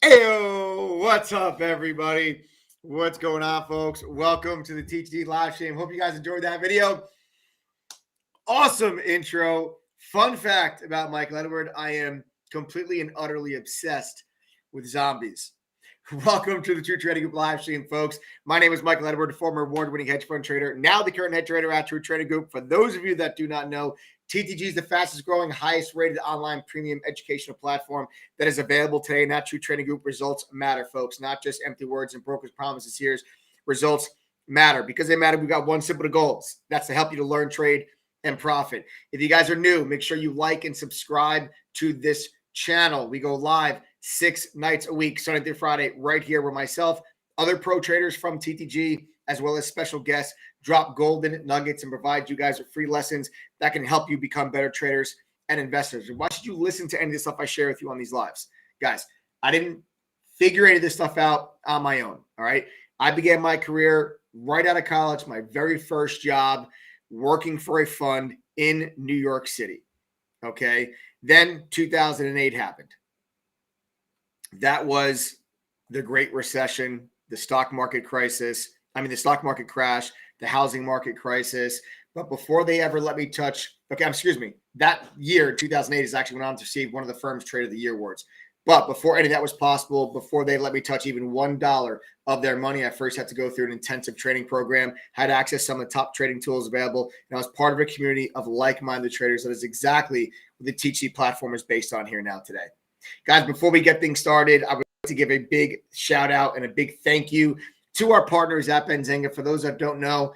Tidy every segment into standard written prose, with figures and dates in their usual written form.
Heyo, what's up, everybody? What's going on, folks? Welcome to the TTG live stream. Hope you guys enjoyed that video. Awesome intro. Fun fact about Michael Edward: I am completely and utterly obsessed with zombies. Welcome to the True Trading Group live stream, folks. My name is Michael Edward, former award-winning hedge fund trader, now the current head trader at True Trading Group. For those of you that do not know, TTG is the fastest growing, highest rated online premium educational platform that is available today. And at True Trading Group, results matter, folks. Not just empty words and brokers' promises here. Results matter. Because they matter, we've got one simple goal. That's to help you to learn, trade, and profit. If you guys are new, make sure you like and subscribe to this channel. We go live 6 nights a week, Sunday through Friday, right here where myself, other pro traders from TTG, as well as special guests, drop golden nuggets and provide you guys with free lessons that can help you become better traders and investors. Why should you listen to any of the stuff I share with you on these lives? Guys, I didn't figure any of this stuff out on my own, all right? I began my career right out of college, my very first job, working for a fund in New York City, okay? Then 2008 happened. That was the Great Recession, the stock market crisis. The stock market crash, the housing market crisis. But before they ever let me touch, that year, 2008, is actually when I received one of the firm's Trade of the Year awards. But before any of that was possible, before they let me touch even $1 of their money, I first had to go through an intensive training program, had access to some of the top trading tools available, and I was part of a community of like-minded traders. That is exactly what the TTG platform is based on here now today. Guys, before we get things started, I would like to give a big shout out and a big thank you to our partners at Benzinga. For those that don't know,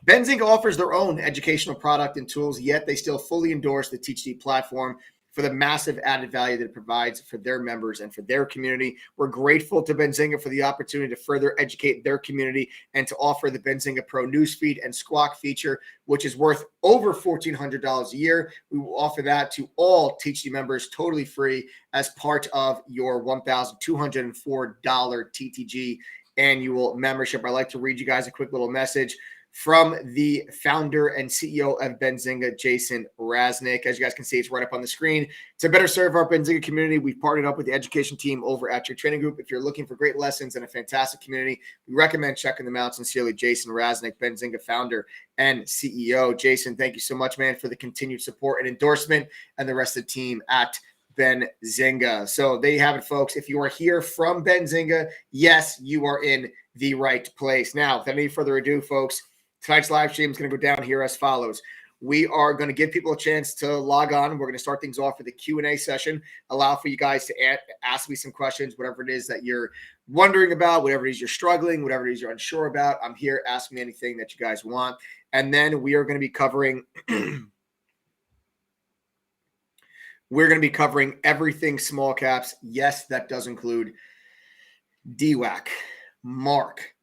Benzinga offers their own educational product and tools, yet they still fully endorse the TTG platform for the massive added value that it provides for their members and for their community. We're grateful to Benzinga for the opportunity to further educate their community and to offer the Benzinga Pro newsfeed and Squawk feature, which is worth over $1,400 a year. We will offer that to all TTG members totally free as part of your $1,204 TTG annual membership. I'd like to read you guys a quick little message from the founder and CEO of Benzinga, Jason Raznick. As you guys can see, it's right up on the screen. To better serve our Benzinga community, we've partnered up with the education team over at your training group. If you're looking for great lessons and a fantastic community, we recommend checking them out. Sincerely, Jason Raznick, Benzinga founder and CEO. Jason, thank you so much, man, for the continued support and endorsement, and the rest of the team at Benzinga. So there you have it, folks. If you are here from Benzinga, yes, you are in the right place. Now, without any further ado, folks, tonight's live stream is going to go down here as follows. We are going to give people a chance to log on. We're going to start things off with a Q&A session, allow for you guys to ask me some questions, whatever it is that you're wondering about, whatever it is you're struggling, whatever it is you're unsure about. I'm here. Ask me anything that you guys want. And then we are going to be covering everything small caps. Yes, that does include DWAC, MARK,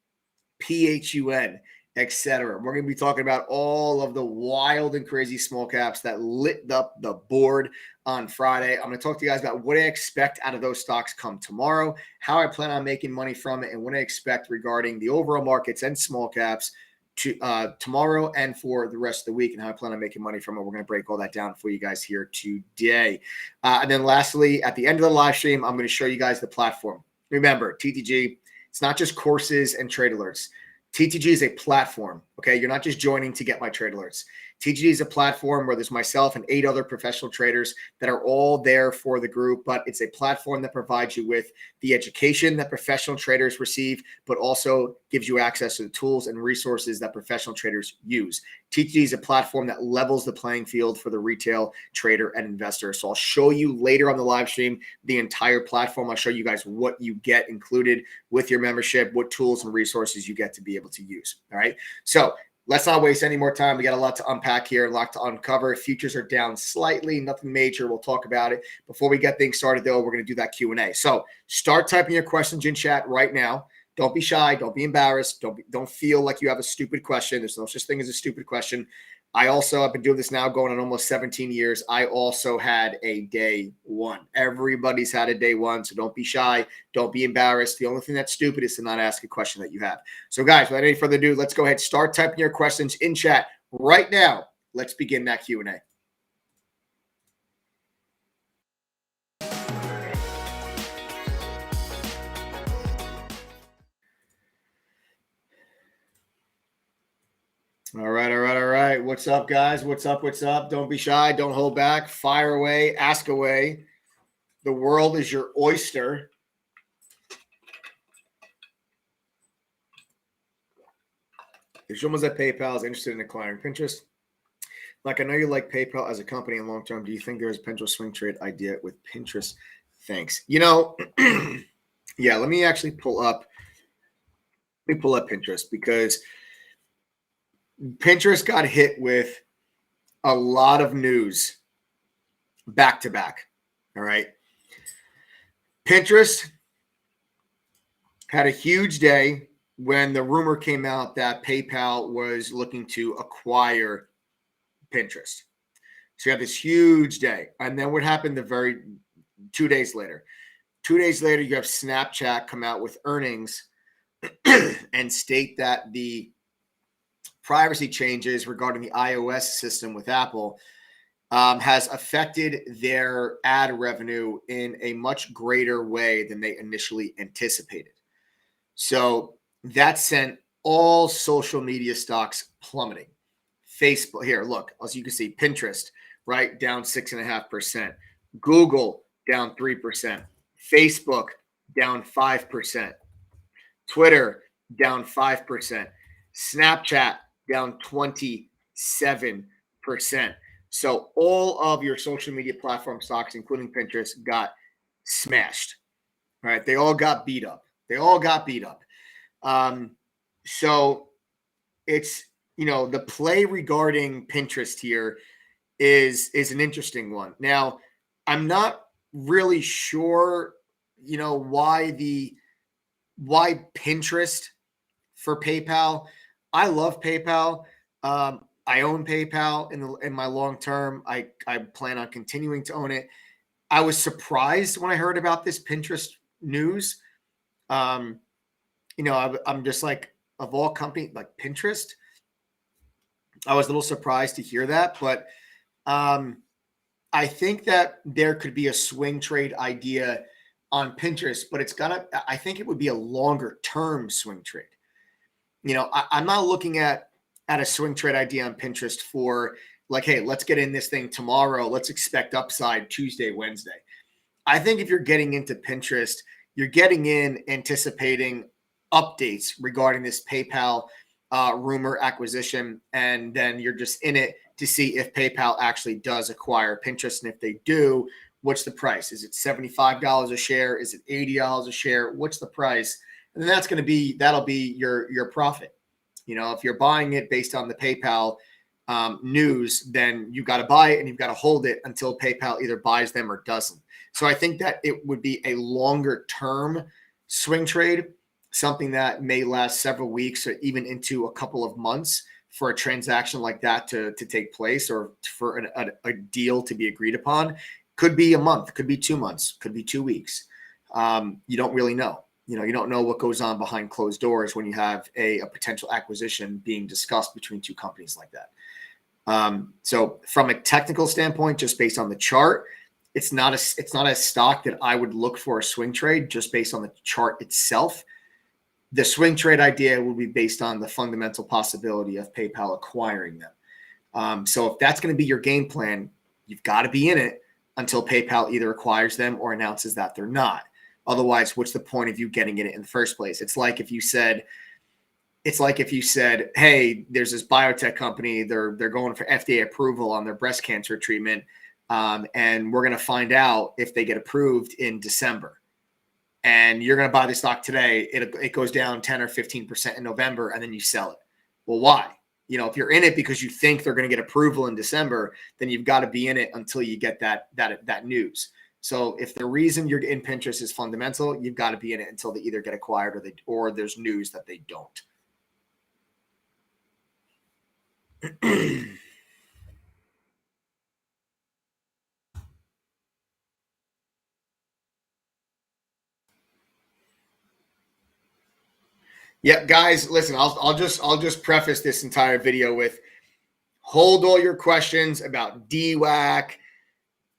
PHUN, etc. We're going to be talking about all of the wild and crazy small caps that lit up the board on Friday. I'm going to talk to you guys about what I expect out of those stocks come tomorrow, how I plan on making money from it, and what I expect regarding the overall markets and small caps to tomorrow and for the rest of the week, and how I plan on making money from it. We're going to break all that down for you guys here today. And then lastly, at the end of the live stream, I'm going to show you guys the platform. Remember, TTG, it's not just courses and trade alerts. TTG is a platform, okay? You're not just joining to get my trade alerts. TTG is a platform where there's myself and 8 other professional traders that are all there for the group, but it's a platform that provides you with the education that professional traders receive, but also gives you access to the tools and resources that professional traders use. TTG is a platform that levels the playing field for the retail trader and investor. So I'll show you later on the live stream the entire platform. I'll show you guys what you get included with your membership, what tools and resources you get to be able to use. All right. So let's not waste any more time. We got a lot to unpack here, a lot to uncover. Futures are down slightly, nothing major. We'll talk about it. Before we get things started, though, we're going to do that Q&A. So start typing your questions in chat right now. Don't be shy. Don't be embarrassed. Don't feel like you have a stupid question. There's no such thing as a stupid question. I've been doing this now going on almost 17 years. I also had a day one. Everybody's had a day one, so don't be shy. Don't be embarrassed. The only thing that's stupid is to not ask a question that you have. So, guys, without any further ado, let's go ahead and start typing your questions in chat right now. Let's begin that Q&A. All right. What's up, guys? What's up? Don't be shy. Don't hold back. Fire away. Ask away. The world is your oyster. If someone's at PayPal is interested in acquiring Pinterest, like I know you like PayPal as a company in long term, do you think there is a potential swing trade idea with Pinterest? Thanks. Yeah, let me actually pull up Pinterest because Pinterest got hit with a lot of news back to back. All right. Pinterest had a huge day when the rumor came out that PayPal was looking to acquire Pinterest. So you had this huge day. And then what happened 2 days later? 2 days later, you have Snapchat come out with earnings and state that the privacy changes regarding the iOS system with Apple has affected their ad revenue in a much greater way than they initially anticipated. So that sent all social media stocks plummeting. Facebook, here, look, as you can see, Pinterest, right, down 6.5%. Google, down 3%. Facebook, down 5%. Twitter, down 5%. Snapchat, down 27%. So all of your social media platform stocks, including Pinterest, got smashed. All right, they all got beat up. So it's, the play regarding Pinterest here is an interesting one. Now, I'm not really sure, why Pinterest for PayPal. I love PayPal. I own PayPal in my long term. I plan on continuing to own it. I was surprised when I heard about this Pinterest news. I'm just like, of all companies, like Pinterest, I was a little surprised to hear that, but I think that there could be a swing trade idea on Pinterest, but I think it would be a longer term swing trade. I'm not looking at a swing trade idea on Pinterest for like, hey, let's get in this thing tomorrow. Let's expect upside Tuesday, Wednesday. I think if you're getting into Pinterest, you're getting in anticipating updates regarding this PayPal rumor acquisition, and then you're just in it to see if PayPal actually does acquire Pinterest, and if they do, what's the price? Is it $75 a share? Is it $80 a share? What's the price? And then that'll be your profit. If you're buying it based on the PayPal news, then you got to buy it and you've got to hold it until PayPal either buys them or doesn't. So I think that it would be a longer term swing trade, something that may last several weeks or even into a couple of months for a transaction like that to take place, or for a deal to be agreed upon. Could be a month, could be 2 months, could be 2 weeks. You don't really know. You don't know what goes on behind closed doors when you have a potential acquisition being discussed between two companies like that. So from a technical standpoint, just based on the chart, it's not a stock that I would look for a swing trade just based on the chart itself. The swing trade idea will be based on the fundamental possibility of PayPal acquiring them. So if that's going to be your game plan, you've got to be in it until PayPal either acquires them or announces that they're not. Otherwise, what's the point of you getting in it in the first place? It's like if you said, hey, there's this biotech company, they're going for FDA approval on their breast cancer treatment, and we're going to find out if they get approved in December. And you're going to buy the stock today, it goes down 10 or 15% in November, and then you sell it. Well, why? If you're in it because you think they're going to get approval in December, then you've got to be in it until you get that news. So if the reason you're in Pinterest is fundamental, you've got to be in it until they either get acquired or there's news that they don't. Yeah, guys, listen, I'll just preface this entire video with hold all your questions about DWAC,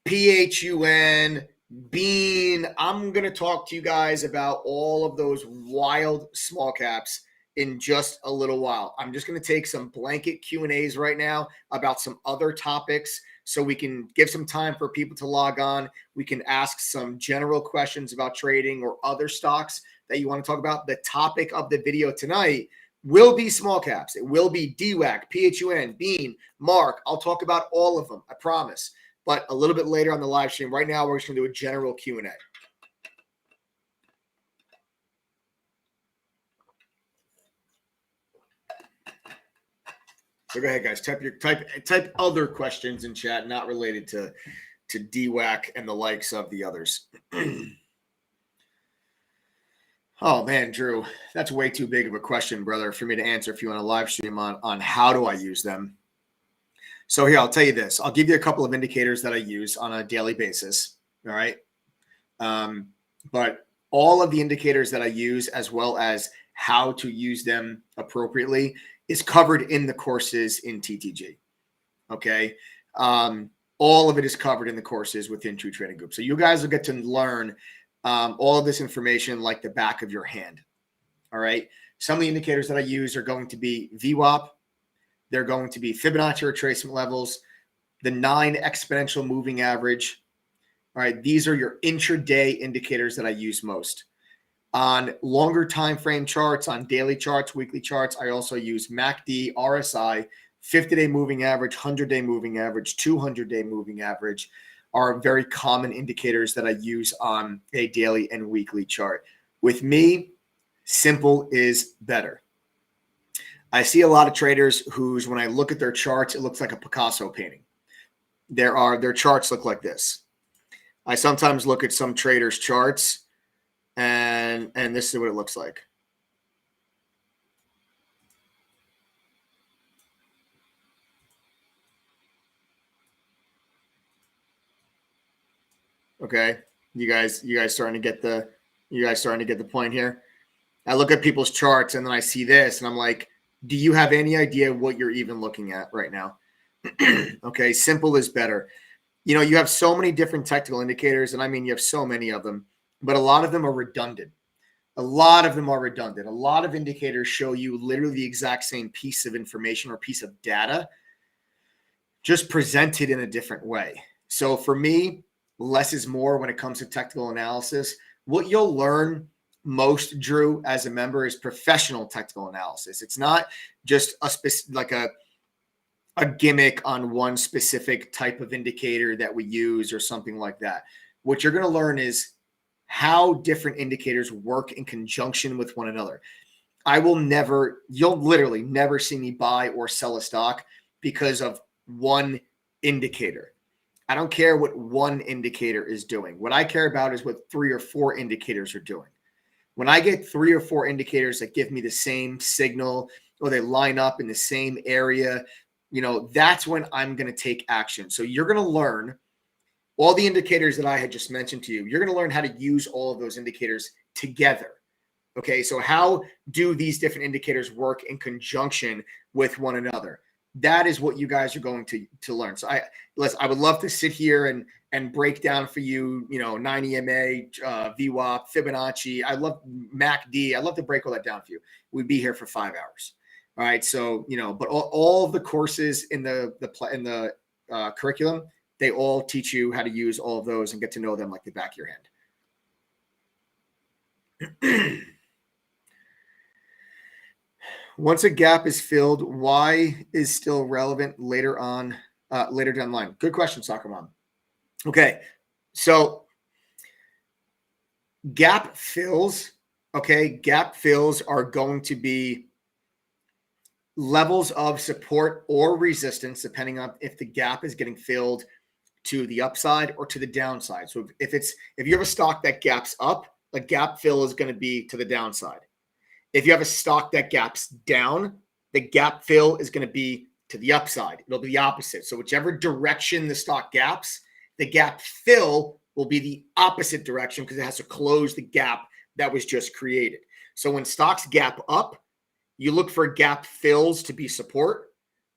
PHUN, BENE. I'm going to talk to you guys about all of those wild small caps in just a little while. I'm just going to take some blanket Q&As right now about some other topics so we can give some time for people to log on. We can ask some general questions about trading or other stocks that you want to talk about. The topic of the video tonight will be small caps. It will be DWAC, PHUN, BENE, Mark. I'll talk about all of them, I promise. But a little bit later on the live stream. Right now, we're just going to do a general Q&A. So go ahead, guys. Type other questions in chat, not related to DWAC and the likes of the others. Oh man, Drew, that's way too big of a question, brother, for me to answer if you want to live stream on how do I use them. So here, I'll tell you this. I'll give you a couple of indicators that I use on a daily basis. All right. But all of the indicators that I use, as well as how to use them appropriately, is covered in the courses in TTG. Okay. All of it is covered in the courses within True Trading Group. So you guys will get to learn all of this information like the back of your hand. All right. Some of the indicators that I use are going to be VWAP. They're going to be Fibonacci retracement levels, the 9 exponential moving average. All right. These are your intraday indicators that I use most. On longer time frame charts, on daily charts, weekly charts, I also use MACD, RSI, 50-day moving average, 100-day moving average, 200-day moving average are very common indicators that I use on a daily and weekly chart. With me, simple is better. I see a lot of traders whose, when I look at their charts, it looks like a Picasso painting. Their charts look like this. I sometimes look at some traders' charts, and this is what it looks like. Okay, you guys starting to get the point here. I look at people's charts and then I see this and I'm like, do you have any idea what you're even looking at right now? Okay, simple is better. You know, you have so many different technical indicators, and I mean, you have so many of them, but a lot of them are redundant. A lot of indicators show you literally the exact same piece of information or piece of data, just presented in a different way. So for me, less is more when it comes to technical analysis. What you'll learn most, Drew, as a member, is professional technical analysis. It's not just a gimmick on one specific type of indicator that we use or something like that. What you're going to learn is how different indicators work in conjunction with one another. You'll literally never see me buy or sell a stock because of one indicator. I don't care what one indicator is doing. What I care about is what 3 or 4 indicators are doing. When I get 3 or 4 indicators that give me the same signal or they line up in the same area, you know, that's when I'm going to take action. So you're going to learn all the indicators that I had just mentioned to you. You're going to learn how to use all of those indicators together. Okay, so how do these different indicators work in conjunction with one another? That is what you guys are going to learn. So I would love to sit here and break down for you, 9 EMA, VWAP, Fibonacci. I love MACD. I'd love to break all that down for you. We'd be here for 5 hours. All right. So, but all of the courses in the curriculum, they all teach you how to use all of those and get to know them like the back of your hand. Once a gap is filled, why is still relevant later down the line? Good question, SoccerMom. Okay, so gap fills. Okay, gap fills are going to be levels of support or resistance, depending on if the gap is getting filled to the upside or to the downside. So if you have a stock that gaps up, a gap fill is going to be to the downside. If you have a stock that gaps down, the gap fill is going to be to the upside. It'll be the opposite. So whichever direction the stock gaps, the gap fill will be the opposite direction because it has to close the gap that was just created. So when stocks gap up, you look for gap fills to be support.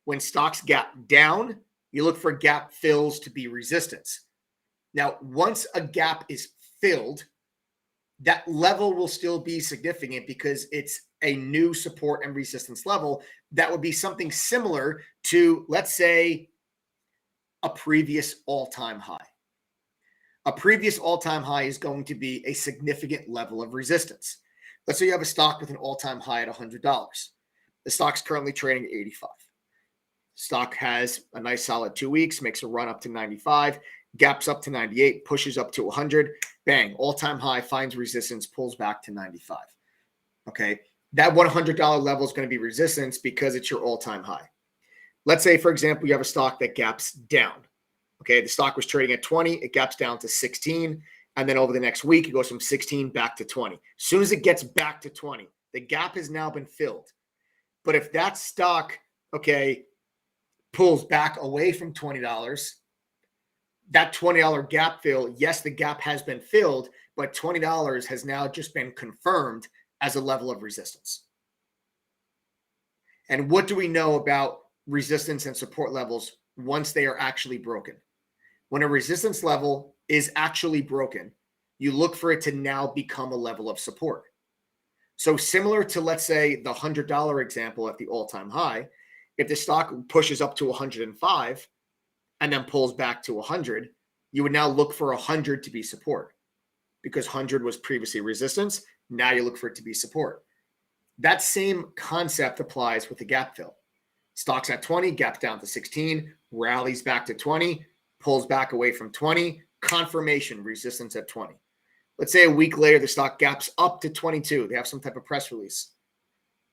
When stocks gap down, you look for gap fills to be resistance. Now, once a gap is filled, that level will still be significant because it's a new support and resistance level that would be something similar to, let's say, a previous all-time high. A previous all-time high is going to be a significant level of resistance. Let's say you have a stock with an all-time high at $100. The stock's currently trading at 85. Stock has a nice solid 2 weeks, makes a run up to 95, gaps up to 98, pushes up to 100, bang, all-time high, finds resistance, pulls back to 95. Okay, that $100 level is going to be resistance because it's your all-time high. Let's say, for example, you have a stock that gaps down. Okay, the stock was trading at 20, it gaps down to 16, and then over the next week, it goes from 16 back to 20. As soon as it gets back to 20, the gap has now been filled. But if that stock, okay, pulls back away from $20, that $20 gap fill, yes, the gap has been filled, but $20 has now just been confirmed as a level of resistance. And what do we know about resistance and support levels once they are actually broken? When a resistance level is actually broken, you look for it to now become a level of support. So similar to, let's say, the $100 example at the all-time high, if the stock pushes up to 105 and then pulls back to 100, you would now look for 100 to be support because 100 was previously resistance. Now you look for it to be support. That same concept applies with the gap fill. Stock's at 20, gaps down to 16, rallies back to 20, pulls back away from 20, confirmation, resistance at 20. Let's say a week later, the stock gaps up to 22. They have some type of press release.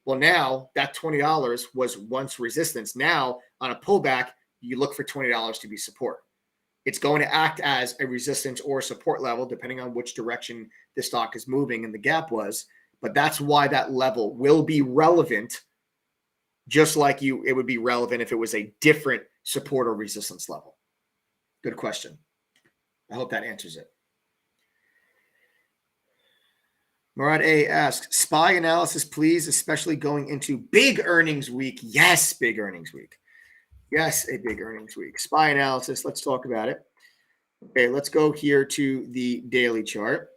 Well, now that $20 was once resistance. Now on a pullback, you look for $20 to be support. It's going to act as a resistance or support level, depending on which direction the stock is moving and the gap was. But that's why that level will be relevant, just like it would be relevant if it was a different support or resistance level. Good question. I hope that answers it. Murad A asks, SPY analysis, please, especially going into big earnings week. Yes, big earnings week. Yes, a big earnings week. SPY analysis, let's talk about it. Okay, let's go here to the daily chart.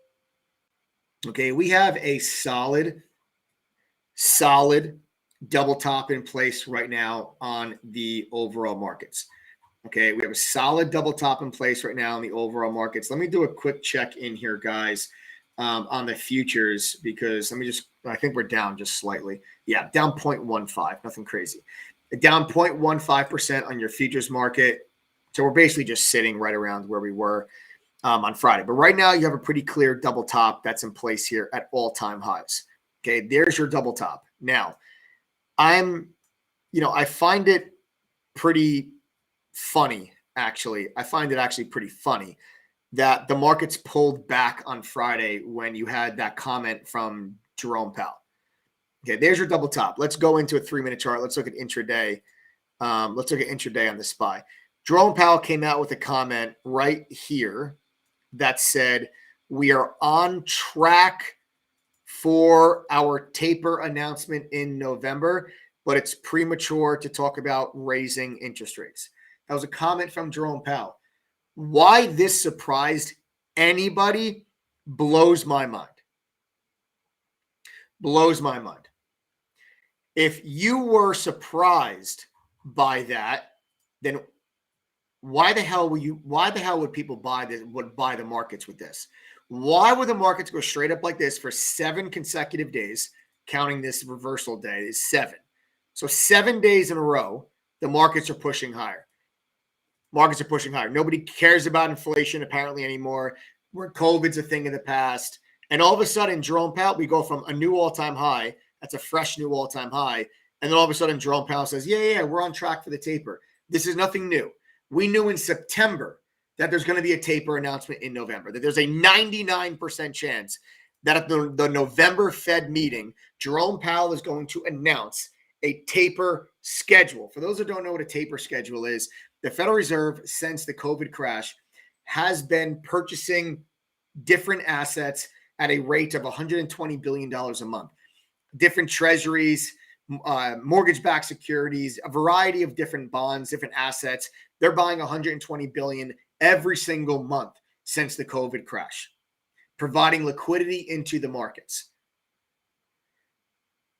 Okay, we have a solid double top in place right now on the overall markets. Okay, we have a solid double top in place right now on the overall markets. Let me do a quick check in here, guys, on the futures, because I think we're down just slightly. Yeah, down 0.15, nothing crazy. Down 0.15% on your futures market. So we're basically just sitting right around where we were on Friday. But right now you have a pretty clear double top that's in place here at all-time highs. Okay, there's your double top. Now, I find it pretty funny, actually. I find it actually pretty funny that the markets pulled back on Friday when you had that comment from Jerome Powell. Okay, there's your double top. Let's go into a 3-minute chart. Let's look at intraday. Let's look at intraday on the SPY. Jerome Powell came out with a comment right here that said, we are on track for our taper announcement in November, but it's premature to talk about raising interest rates. That was a comment from Jerome Powell. Why this surprised anybody blows my mind. Blows my mind. If you were surprised by that, then why the hell would people buy the markets with this? Why would the markets go straight up like this for 7 consecutive days, counting this reversal day is 7. So 7 days in a row, the markets are pushing higher. Markets are pushing higher. Nobody cares about inflation apparently anymore. Where COVID's a thing of the past. And all of a sudden, Jerome Powell, we go from a new all-time high. That's a fresh new all-time high. And then all of a sudden, Jerome Powell says, yeah, we're on track for the taper. This is nothing new. We knew in September that there's going to be a taper announcement in November, that there's a 99% chance that at the November Fed meeting, Jerome Powell is going to announce a taper schedule. For those who don't know what a taper schedule is, the Federal Reserve, since the COVID crash, has been purchasing different assets at a rate of $120 billion a month. Different treasuries, mortgage-backed securities, a variety of different bonds, different assets. They're buying $120 billion every single month since the COVID crash. providing liquidity into the markets.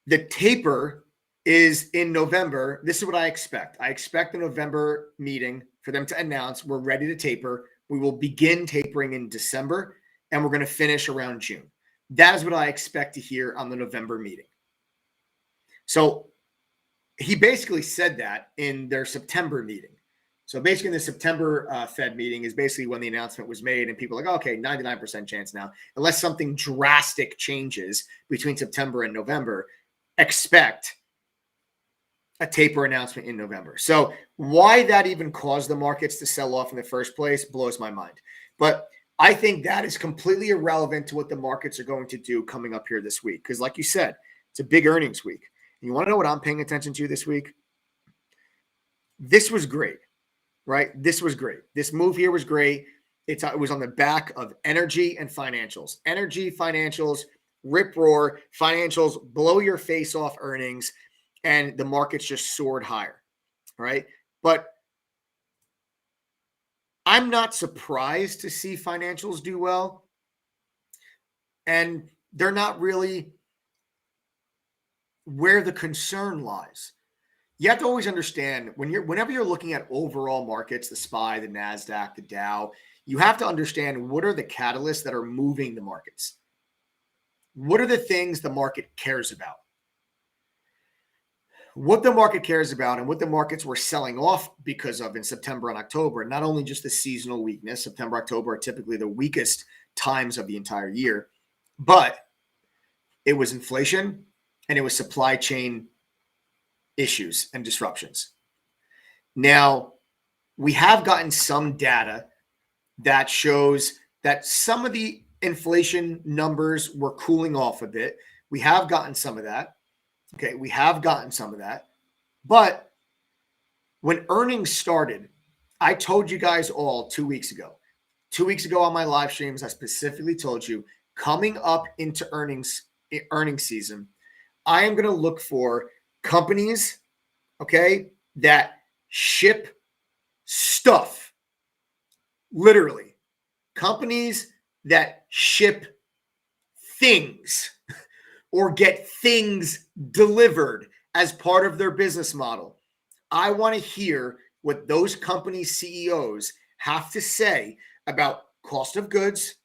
The taper is in November. This is what I expect. I expect the November meeting for them to announce we're ready to taper. We will begin tapering in December, and we're going to finish around June. That is what I expect to hear on the November meeting. So he basically said that in their September meeting. So basically in the September Fed meeting is basically when the announcement was made, and people are like, okay, 99% chance now, unless something drastic changes between September and November, expect a taper announcement in November. So why that even caused the markets to sell off in the first place blows my mind. But I think that is completely irrelevant to what the markets are going to do coming up here this week. Because like you said, it's a big earnings week. You want to know what I'm paying attention to this week? This was great, right? This was great. This move here was great. It was on the back of energy and financials. Energy, financials, rip roar, financials, blow your face off earnings, and the markets just soared higher, right? But I'm not surprised to see financials do well. And they're not really where the concern lies. You have to always understand whenever you're looking at overall markets, the SPY, the NASDAQ, the Dow, you have to understand what are the catalysts that are moving the markets. What are the things the market cares about? What the market cares about and what the markets were selling off because of in September and October, not only just the seasonal weakness, September, October are typically the weakest times of the entire year, but it was inflation and it was supply chain issues and disruptions. Now, we have gotten some data that shows that some of the inflation numbers were cooling off a bit. We have gotten some of that. Okay, we have gotten some of that. But when earnings started, I told you guys all 2 weeks ago. 2 weeks ago on my live streams, I specifically told you, coming up into earnings season, I am going to look for companies, okay, that ship stuff. Literally. Companies that ship things or get things delivered as part of their business model. I want to hear what those company CEOs have to say about cost of goods,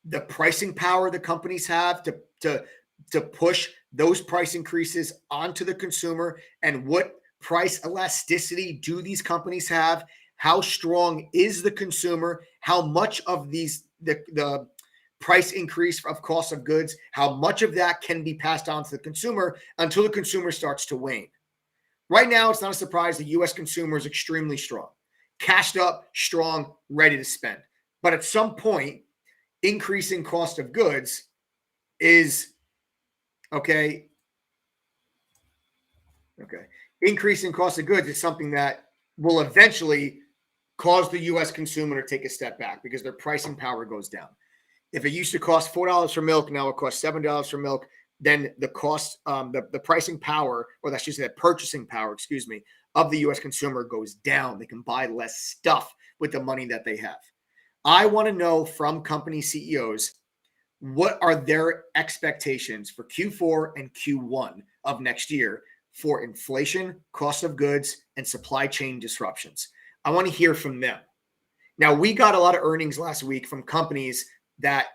the pricing power the companies have to push those price increases onto the consumer, and what price elasticity do these companies have? How strong is the consumer? How much of the price increase of cost of goods, how much of that can be passed on to the consumer until the consumer starts to wane? Right now, it's not a surprise the U.S. consumer is extremely strong, cashed up, strong, ready to spend. But at some point, increasing cost of goods is okay. Increasing cost of goods is something that will eventually cause the U.S. consumer to take a step back because their pricing power goes down. If it used to cost $4 for milk, now it costs $7 for milk, then the cost, the pricing power, or that's just the purchasing power, of the U.S. consumer goes down. They can buy less stuff with the money that they have. I want to know from company CEOs, what are their expectations for Q4 and Q1 of next year for inflation, cost of goods, and supply chain disruptions? I want to hear from them. Now, we got a lot of earnings last week from companies that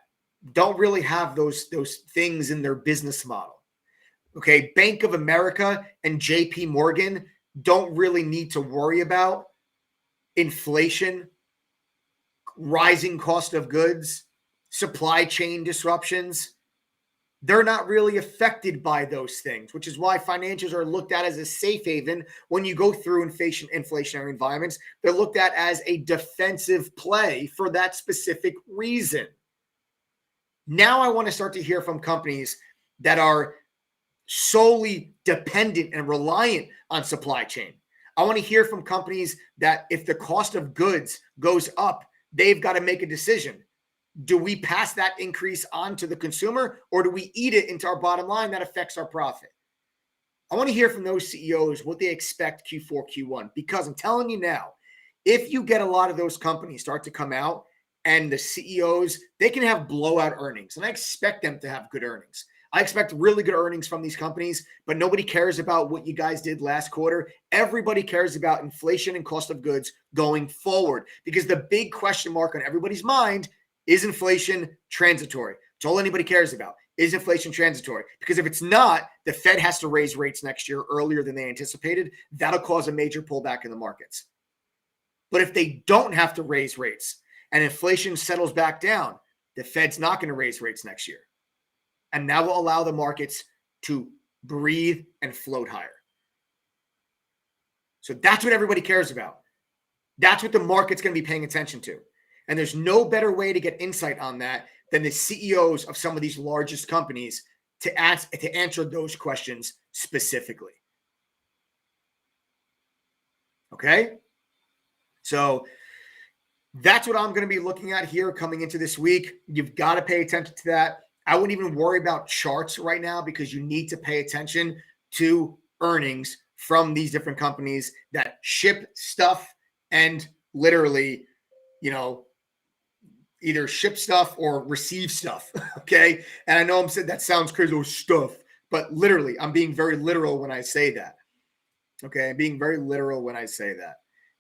don't really have those things in their business model. Okay, Bank of America and JP Morgan don't really need to worry about inflation, rising cost of goods, supply chain disruptions. They're not really affected by those things, which is why financials are looked at as a safe haven when you go through inflationary environments. They're looked at as a defensive play for that specific reason. Now I want to start to hear from companies that are solely dependent and reliant on supply chain. I want to hear from companies that if the cost of goods goes up, they've got to make a decision. Do we pass that increase on to the consumer, or do we eat it into our bottom line that affects our profit? I want to hear from those CEOs what they expect Q4, Q1, because I'm telling you now, if you get a lot of those companies start to come out and the CEOs, they can have blowout earnings, and I expect them to have good earnings. I expect really good earnings from these companies, but nobody cares about what you guys did last quarter. Everybody cares about inflation and cost of goods going forward, because the big question mark on everybody's mind is inflation transitory. It's all anybody cares about. Is inflation transitory? Because if it's not, the Fed has to raise rates next year earlier than they anticipated. That'll cause a major pullback in the markets. But if they don't have to raise rates and inflation settles back down, the Fed's not going to raise rates next year. And that will allow the markets to breathe and float higher. So that's what everybody cares about. That's what the market's going to be paying attention to. And there's no better way to get insight on that than the CEOs of some of these largest companies to answer those questions specifically. Okay? So that's what I'm going to be looking at here coming into this week. You've got to pay attention to that. I wouldn't even worry about charts right now, because you need to pay attention to earnings from these different companies that ship stuff and literally, either ship stuff or receive stuff. Okay. And I know I'm saying that sounds crazy, stuff, but literally I'm being very literal when I say that. Okay. I'm being very literal when I say that.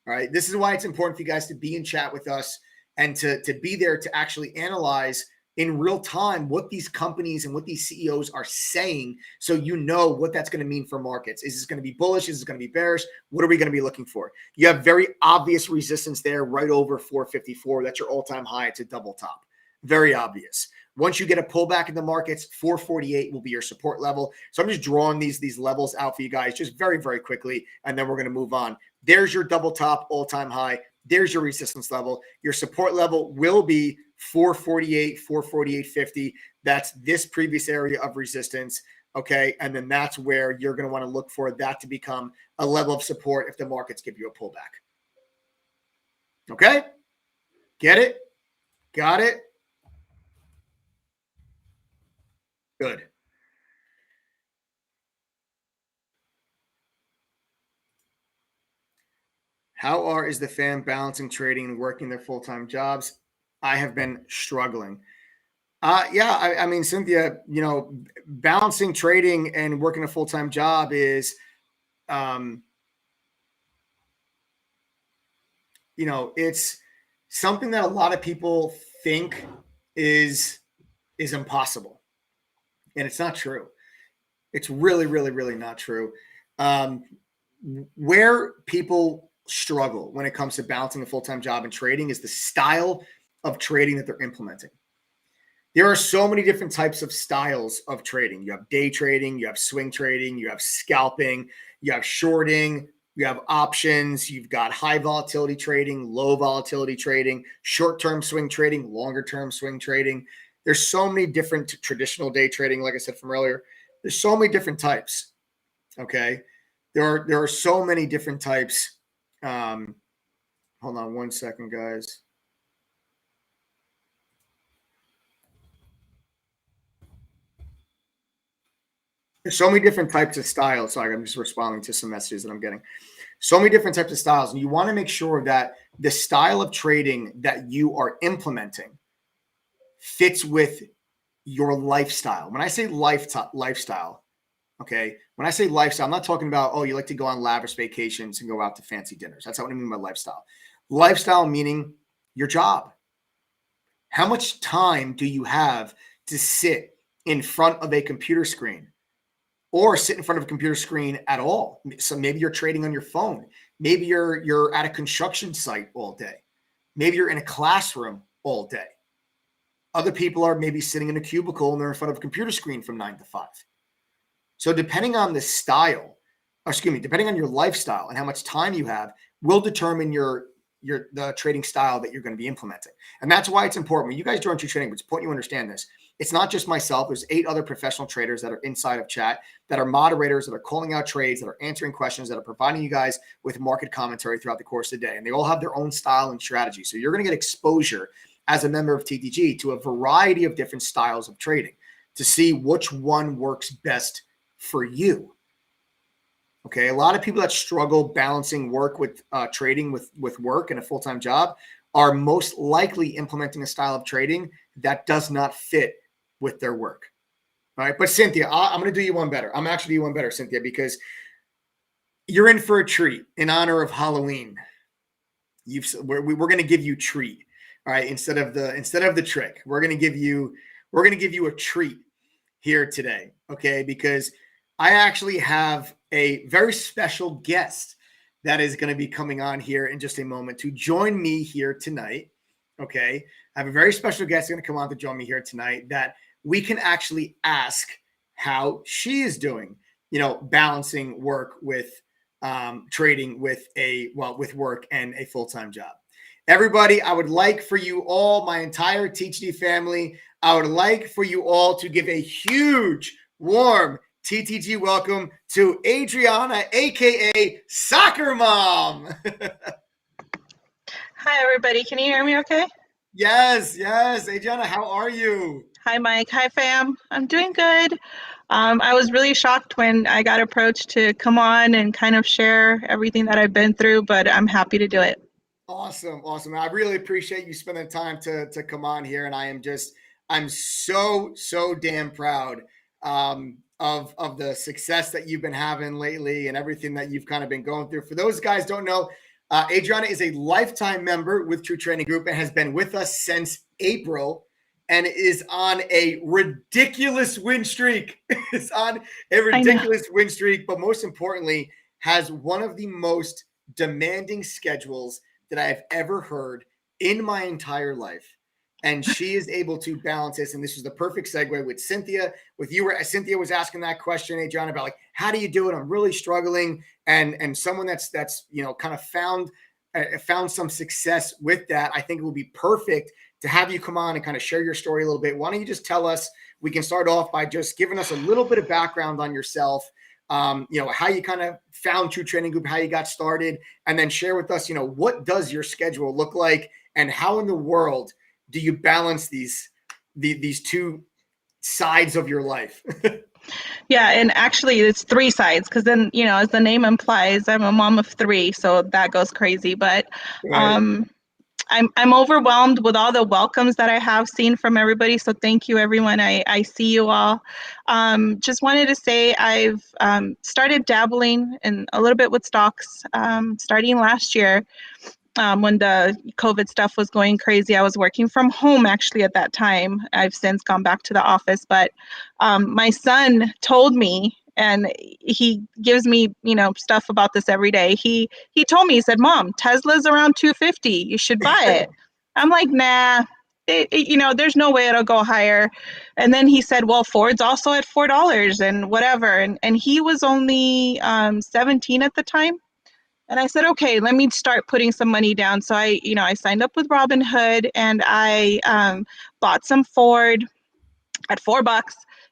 All right. This is why it's important for you guys to be in chat with us and to be there to actually analyze in real time what these companies and what these CEOs are saying, so you know what that's going to mean for markets. Is this going to be bullish? Is this going to be bearish? What are we going to be looking for? You have very obvious resistance there right over 454. That's your all-time high. It's a double top. Very obvious. Once you get a pullback in the markets, 448 will be your support level. So I'm just drawing these levels out for you guys just very, very quickly, and then we're going to move on. There's your double top, all-time high. There's your resistance level. Your support level will be 448, 448.50. That's this previous area of resistance. Okay. And then that's where you're going to want to look for that to become a level of support if the markets give you a pullback. Okay. Get it? Got it? Good. How is the fam balancing trading and working their full-time jobs? I have been struggling. I mean, Cynthia, balancing trading and working a full-time job is, it's something that a lot of people think is impossible. And it's not true. It's really, really, really not true. Where people struggle when it comes to balancing a full-time job and trading is the style of trading that they're implementing. There are so many different types of styles of trading. You have day trading, you have swing trading, you have scalping, you have shorting, you have options, you've got high volatility trading, low volatility trading, short-term swing trading, longer-term swing trading. There's so many different traditional day trading, like I said from earlier. There's so many different types. Okay. There are so many different types. Hold on one second, guys. There's so many different types of styles. Sorry, I'm just responding to some messages that I'm getting. So many different types of styles. And you want to make sure that the style of trading that you are implementing fits with your lifestyle. When I say lifestyle, okay, when I say lifestyle, I'm not talking about, you like to go on lavish vacations and go out to fancy dinners. That's not what I mean by lifestyle. Lifestyle meaning your job. How much time do you have to sit in front of a computer screen or sit in front of a computer screen at all? So maybe you're trading on your phone. Maybe you're at a construction site all day. Maybe you're in a classroom all day. Other people are maybe sitting in a cubicle and they're in front of a computer screen from 9 to 5. So depending on the style, depending on your lifestyle and how much time you have, will determine the trading style that you're going to be implementing. And that's why it's important. When you guys join trading, it's important you understand this. It's not just myself. There's 8 other professional traders that are inside of chat, that are moderators, that are calling out trades, that are answering questions, that are providing you guys with market commentary throughout the course of the day. And they all have their own style and strategy. So you're going to get exposure as a member of TTG to a variety of different styles of trading to see which one works best for you. Okay. A lot of people that struggle balancing work with trading with work and a full-time job are most likely implementing a style of trading that does not fit with their work. All right. But Cynthia, I'm going to do you one better. I'm actually do you one better, Cynthia, because you're in for a treat in honor of Halloween. We're going to give you treat. All right. Instead of the trick, we're going to give you a treat here today. Okay. Because I actually have a very special guest that is going to be coming on here in just a moment to join me here tonight. Okay. I have a very special guest going to come on to join me here tonight that we can actually ask how she is doing, balancing work with trading with work and a full-time job. Everybody, I would like for you all, my entire TTG family, I would like for you all to give a huge, warm TTG welcome to Adriana, aka SoccerMom. Hi, everybody. Can you hear me okay? Yes. Adriana, how are you? Hi, Mike. Hi, fam. I'm doing good. I was really shocked when I got approached to come on and kind of share everything that I've been through, but I'm happy to do it. Awesome. I really appreciate you spending time to come on here, and I'm so damn proud of the success that you've been having lately and everything that you've kind of been going through. For those guys don't know, Adriana is a lifetime member with True Training Group and has been with us since April and is on a ridiculous win streak. Is on a ridiculous win streak, but most importantly, has one of the most demanding schedules that I have ever heard in my entire life. And she is able to balance this. And this is the perfect segue with Cynthia. With you, where Cynthia was asking that question, Adriana, about like, how do you do it? I'm really struggling. And someone that's kind of found some success with that. I think it would be perfect to have you come on and kind of share your story a little bit. Why don't you just tell us? We can start off by just giving us a little bit of background on yourself. How you kind of found True Training Group, how you got started, and then share with us, what does your schedule look like, and how in the world do you balance these two sides of your life? Yeah, and actually it's three sides, because then, as the name implies, I'm a mom of three, so that goes crazy. But right. I'm overwhelmed with all the welcomes that I have seen from everybody. So thank you, everyone. I see you all. Just wanted to say I've started dabbling in a little bit with stocks starting last year. When the COVID stuff was going crazy, I was working from home actually at that time. I've since gone back to the office, but my son told me, and he gives me, stuff about this every day. He told me, he said, "Mom, Tesla's around 250. You should buy it." I'm like, nah, there's no way it'll go higher. And then he said, "Well, Ford's also at $4 and whatever." And he was only 17 at the time. And I said, okay, let me start putting some money down. So I signed up with Robinhood, and I bought some Ford at $4,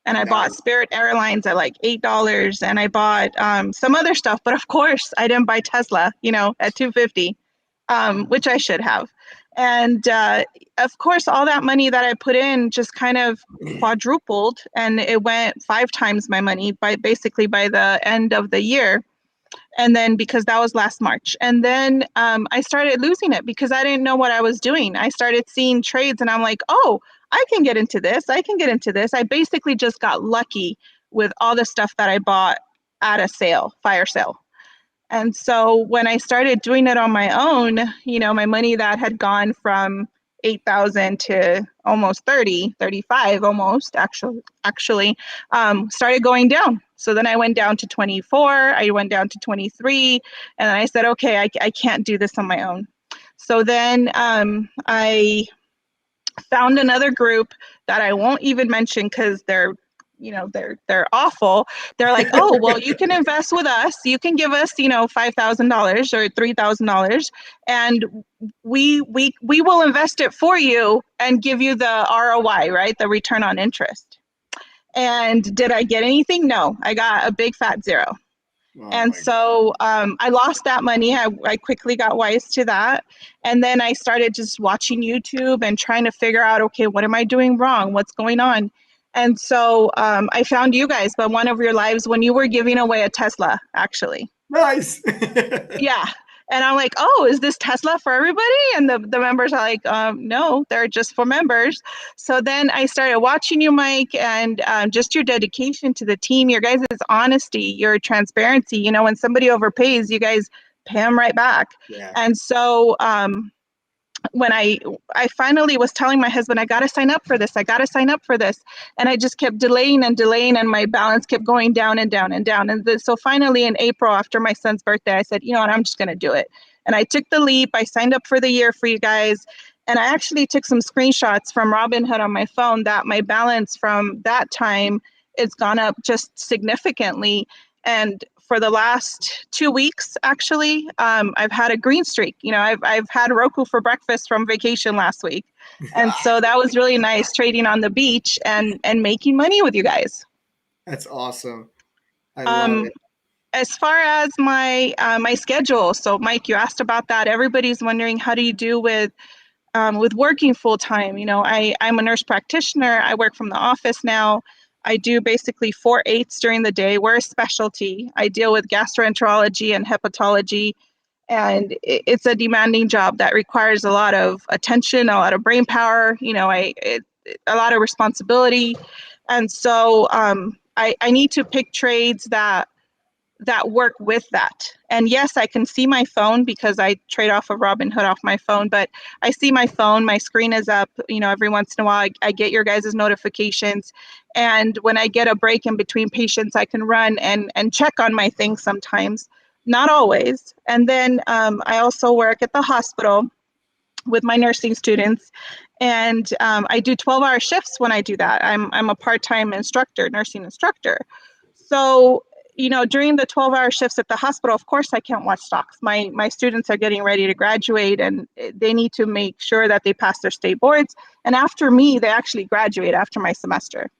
and I bought Spirit Airlines at like $8, and I bought some other stuff. But of course, I didn't buy Tesla, at $250, which I should have. And of course, all that money that I put in just kind of quadrupled, and it went 5 times my money by the end of the year. And then, because that was last March, and then I started losing it because I didn't know what I was doing. I started seeing trades, and I'm like, oh, I can get into this. I basically just got lucky with all the stuff that I bought at a sale, fire sale. And so when I started doing it on my own, my money that had gone from 8,000 to almost 30, 35 almost actually started going down. So then I went down to 24, I went down to 23, and then I said, okay, I can't do this on my own. So then I found another group that I won't even mention because they're awful. They're like, oh, well, you can invest with us. You can give us, $5,000 or $3,000, and we will invest it for you and give you the ROI, right? The return on interest. And did I get anything? No, I got a big fat zero. Oh, and so I lost that money. I quickly got wise to that. And then I started just watching YouTube and trying to figure out, okay, what am I doing wrong? What's going on? And so I found you guys by one of your lives when you were giving away a Tesla, actually. Nice. Yeah. And I'm like, oh, is this Tesla for everybody? And the members are like, no, they're just for members. So then I started watching you, Mike, and just your dedication to the team, your guys' honesty, your transparency. You know, when somebody overpays, you guys pay them right back. Yeah. And so when I finally was telling my husband, I got to sign up for this. I got to sign up for this. And I just kept delaying and delaying, and my balance kept going down and down and down. And so finally in April, after my son's birthday, I said, you know what, I'm just going to do it. And I took the leap. I signed up for the year for you guys. And I actually took some screenshots from Robinhood on my phone that my balance from that time it's gone up just significantly. And for the last 2 weeks, actually, I've had a green streak. You know, I've had Roku for breakfast from vacation last week. And so that was really nice, trading on the beach and making money with you guys. That's awesome. I love it. As far as my my schedule, so Mike, you asked about that. Everybody's wondering, how do you do with working full time? You know, I'm a nurse practitioner. I work from the office now. I do basically 4/8 during the day. We're a specialty. I deal with gastroenterology and hepatology, and it's a demanding job that requires a lot of attention, a lot of brain power. You know, a lot of responsibility, and so I need to pick trades that work with that. And yes, I can see my phone because I trade off of Robinhood off my phone, but I see my phone, my screen is up, you know, every once in a while I get your guys' notifications. And when I get a break in between patients, I can run and check on my things sometimes, not always. And then I also work at the hospital with my nursing students. And I do 12-hour shifts when I do that. I'm a part-time instructor, nursing instructor. So you know, during the 12-hour shifts at the hospital, of course, I can't watch stocks. My students are getting ready to graduate, and they need to make sure that they pass their state boards. And after me, they actually graduate after my semester.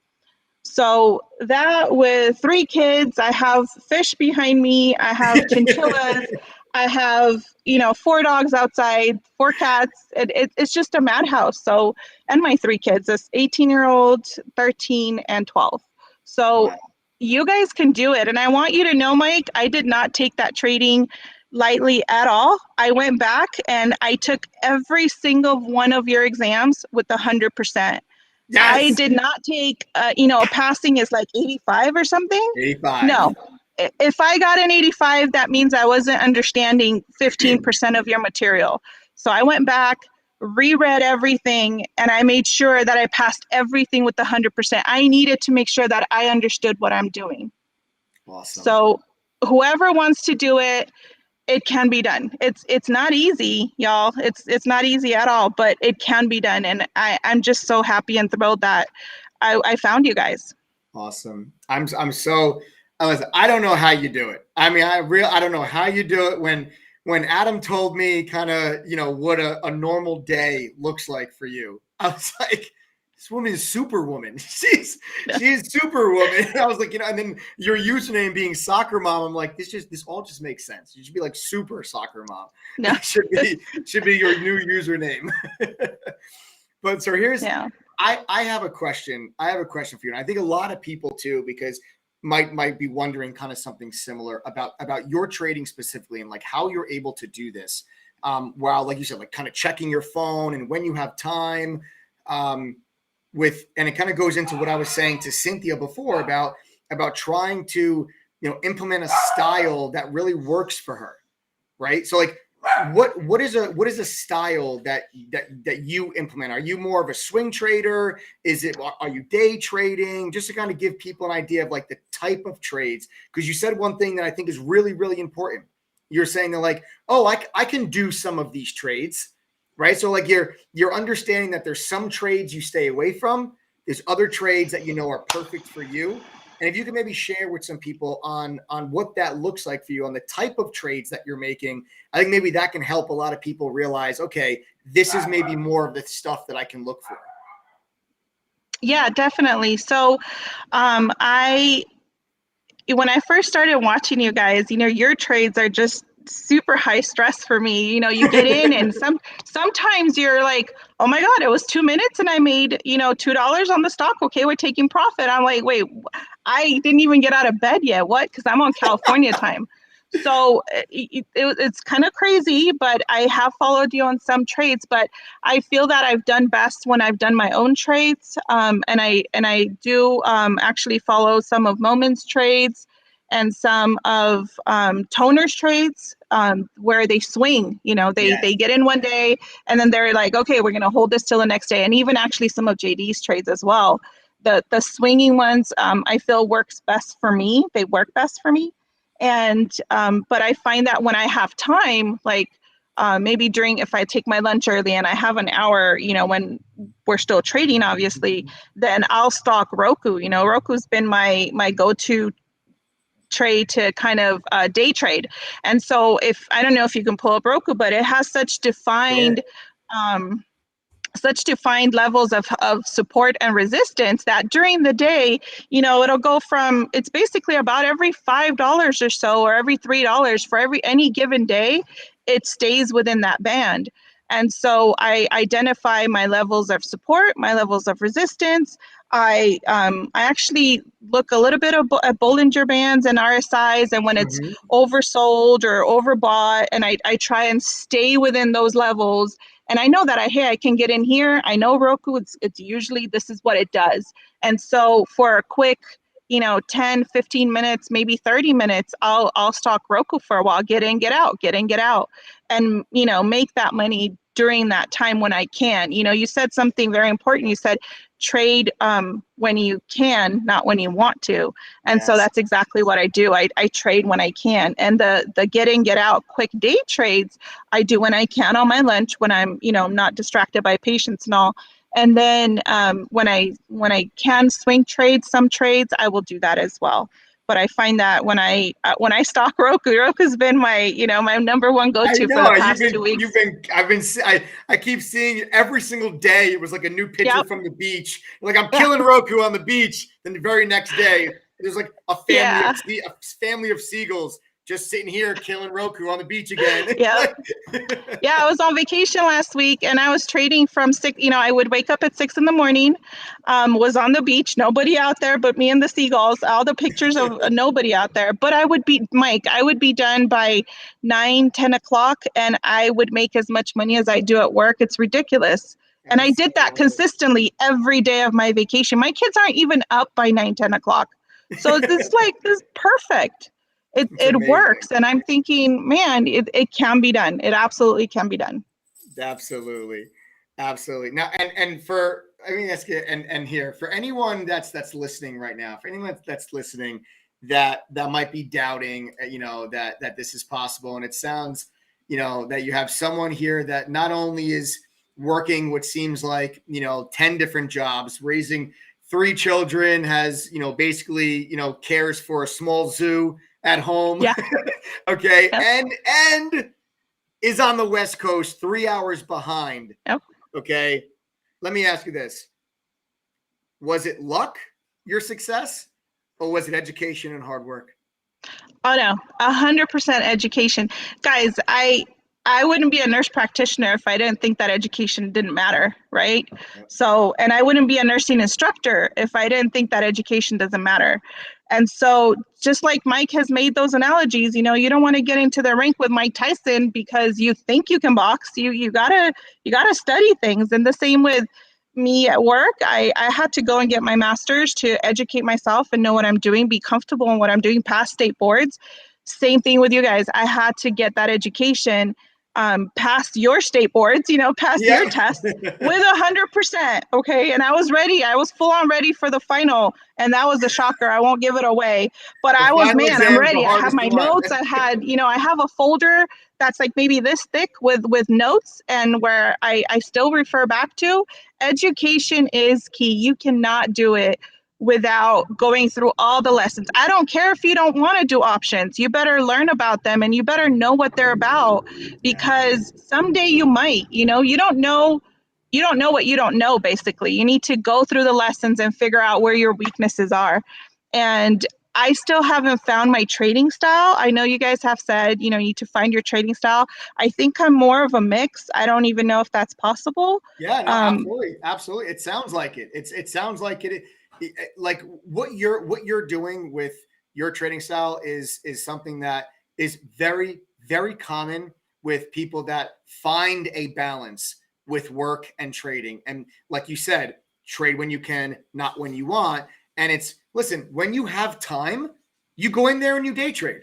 So that with 3 kids, I have fish behind me, I have chinchillas, I have, you know, 4 dogs outside, 4 cats. It's just a madhouse. So, and my 3 kids, this 18-year-old, 13, and 12. So Wow. you guys can do it. And I want you to know, Mike, I did not take that trading lightly at all. I went back and I took every single one of your exams with 100%. Yes. I did not take, you know, passing is like 85 or something. 85. No. If I got an 85, that means I wasn't understanding 15% of your material. So I went back, reread everything, and I made sure that I passed everything with 100%. I needed to make sure that I understood what I'm doing. Awesome. So whoever wants to do it, it can be done. It's not easy, y'all. It's not easy at all, but it can be done. And I'm just so happy and thrilled that I found you guys. Awesome. I'm so, listen, I don't know how you do it. I mean, I don't know how you do it. When Adam told me kind of, you know, what a normal day looks like for you, I was like, this woman is superwoman. She's superwoman. And I was like, you know, and then your username being SoccerMom, I'm like, this all just makes sense. You should be like Super SoccerMom. No. Should be your new username. But so here's, yeah. I have a question. I have a question for you. And I think a lot of people too, because might be wondering kind of something similar about your trading specifically and like how you're able to do this. While, like you said, like kind of checking your phone and when you have time, and it kind of goes into what I was saying to Cynthia before about trying to, you know, implement a style that really works for her. Right. So like, what is a style that you implement? Are you more of a swing trader? Are you day trading? Just to kind of give people an idea of like the type of trades. Because you said one thing that I think is really, really important. You're saying that like, oh, I can do some of these trades, right? So like you're understanding that there's some trades you stay away from. There's other trades that you know are perfect for you. And if you could maybe share with some people on what that looks like for you, on the type of trades that you're making, I think maybe that can help a lot of people realize, okay, this is maybe more of the stuff that I can look for. Yeah, definitely. So when I first started watching you guys, you know, your trades are just super high stress for me. You know, you get in and sometimes you're like, oh my God, it was 2 minutes and I made, you know, $2 on the stock. Okay, we're taking profit. I'm like, wait, I didn't even get out of bed yet. What? Because I'm on California time. So it's kind of crazy, but I have followed you on some trades, but I feel that I've done best when I've done my own trades. And I do actually follow some of Moment's trades and some of Toner's trades where they swing, they get in one day and then they're like, okay, we're going to hold this till the next day. And even actually some of JD's trades as well. The swinging ones, I feel works best for me. They work best for me. And but I find that when I have time, like maybe if I take my lunch early and I have an hour, when we're still trading, obviously, then I'll stock Roku. Roku's been my go-to trade to kind of day trade. And so I don't know if you can pull up Roku, but it has such defined levels of support and resistance that during the day, it'll go from, it's basically about every $5 or so, or every $3 for any given day, it stays within that band. And so I identify my levels of support, my levels of resistance. I actually look a little bit at Bollinger Bands and RSIs, and when it's oversold or overbought, and I try and stay within those levels. And I know that I can get in here. I know Roku, it's usually, this is what it does. And so for a quick, 10, 15 minutes, maybe 30 minutes, I'll stock Roku for a while, get in, get out, get in, get out, and, make that money during that time when I can. You said something very important. You said trade when you can, not when you want to. And so that's exactly what I do. I trade when I can. And the get in, get out quick day trades, I do when I can on my lunch, when I'm, not distracted by patients and all. And then when I can swing trade some trades, I will do that as well. But I find that when I stock Roku's been my my number one go-to for the past 2 weeks. I keep seeing it every single day. It was like a new picture from the beach. Like I'm killing Roku on the beach. Then the very next day, there's like a family of seagulls just sitting here killing Roku on the beach again. Yeah, I was on vacation last week and I was trading from 6, I would wake up at 6 in the morning, was on the beach, nobody out there but me and the seagulls, all the pictures of nobody out there. But I would be done by 9, 10 o'clock and I would make as much money as I do at work. It's ridiculous. And I did that consistently every day of my vacation. My kids aren't even up by 9, 10 o'clock. So this is perfect. It works. And I'm thinking, man, it can be done. It absolutely can be done. Absolutely. Now, and for, that's good. And here, for anyone that's listening right now, for anyone that's listening that might be doubting, that this is possible. And it sounds, that you have someone here that not only is working what seems like, 10 different jobs, raising 3 children, has, basically, cares for a small zoo at home. Yeah. Okay. Yep. And is on the West Coast, 3 hours behind. Yep. Okay. Let me ask you this. Was it luck, your success, or was it education and hard work? Oh no, 100% education. Guys, I wouldn't be a nurse practitioner if I didn't think that education didn't matter, right? So, and I wouldn't be a nursing instructor if I didn't think that education doesn't matter. And so just like Mike has made those analogies, you don't want to get into the rink with Mike Tyson because you think you can box. You gotta study things. And the same with me at work. I had to go and get my master's to educate myself and know what I'm doing, be comfortable in what I'm doing, pass state boards. Same thing with you guys. I had to get that education, pass your state boards, pass your tests with 100%. Okay. And I was ready. I was full on ready for the final. And that was a shocker. I won't give it away, but I was, I'm ready. I have my notes. I had, I have a folder that's like maybe this thick with notes and where I still refer back to. Education is key. You cannot do it without going through all the lessons. I don't care if you don't want to do options. You better learn about them and you better know what they're about, because someday you might, you don't know what you don't know, basically. You need to go through the lessons and figure out where your weaknesses are. And I still haven't found my trading style. I know you guys have said, you need to find your trading style. I think I'm more of a mix. I don't even know if that's possible. Yeah, no, absolutely. It sounds like it. It sounds like it. Like what you're doing with your trading style is something that is very, very common with people that find a balance with work and trading. And like you said, trade when you can, not when you want. And it's, listen, when you have time, you go in there and you day trade.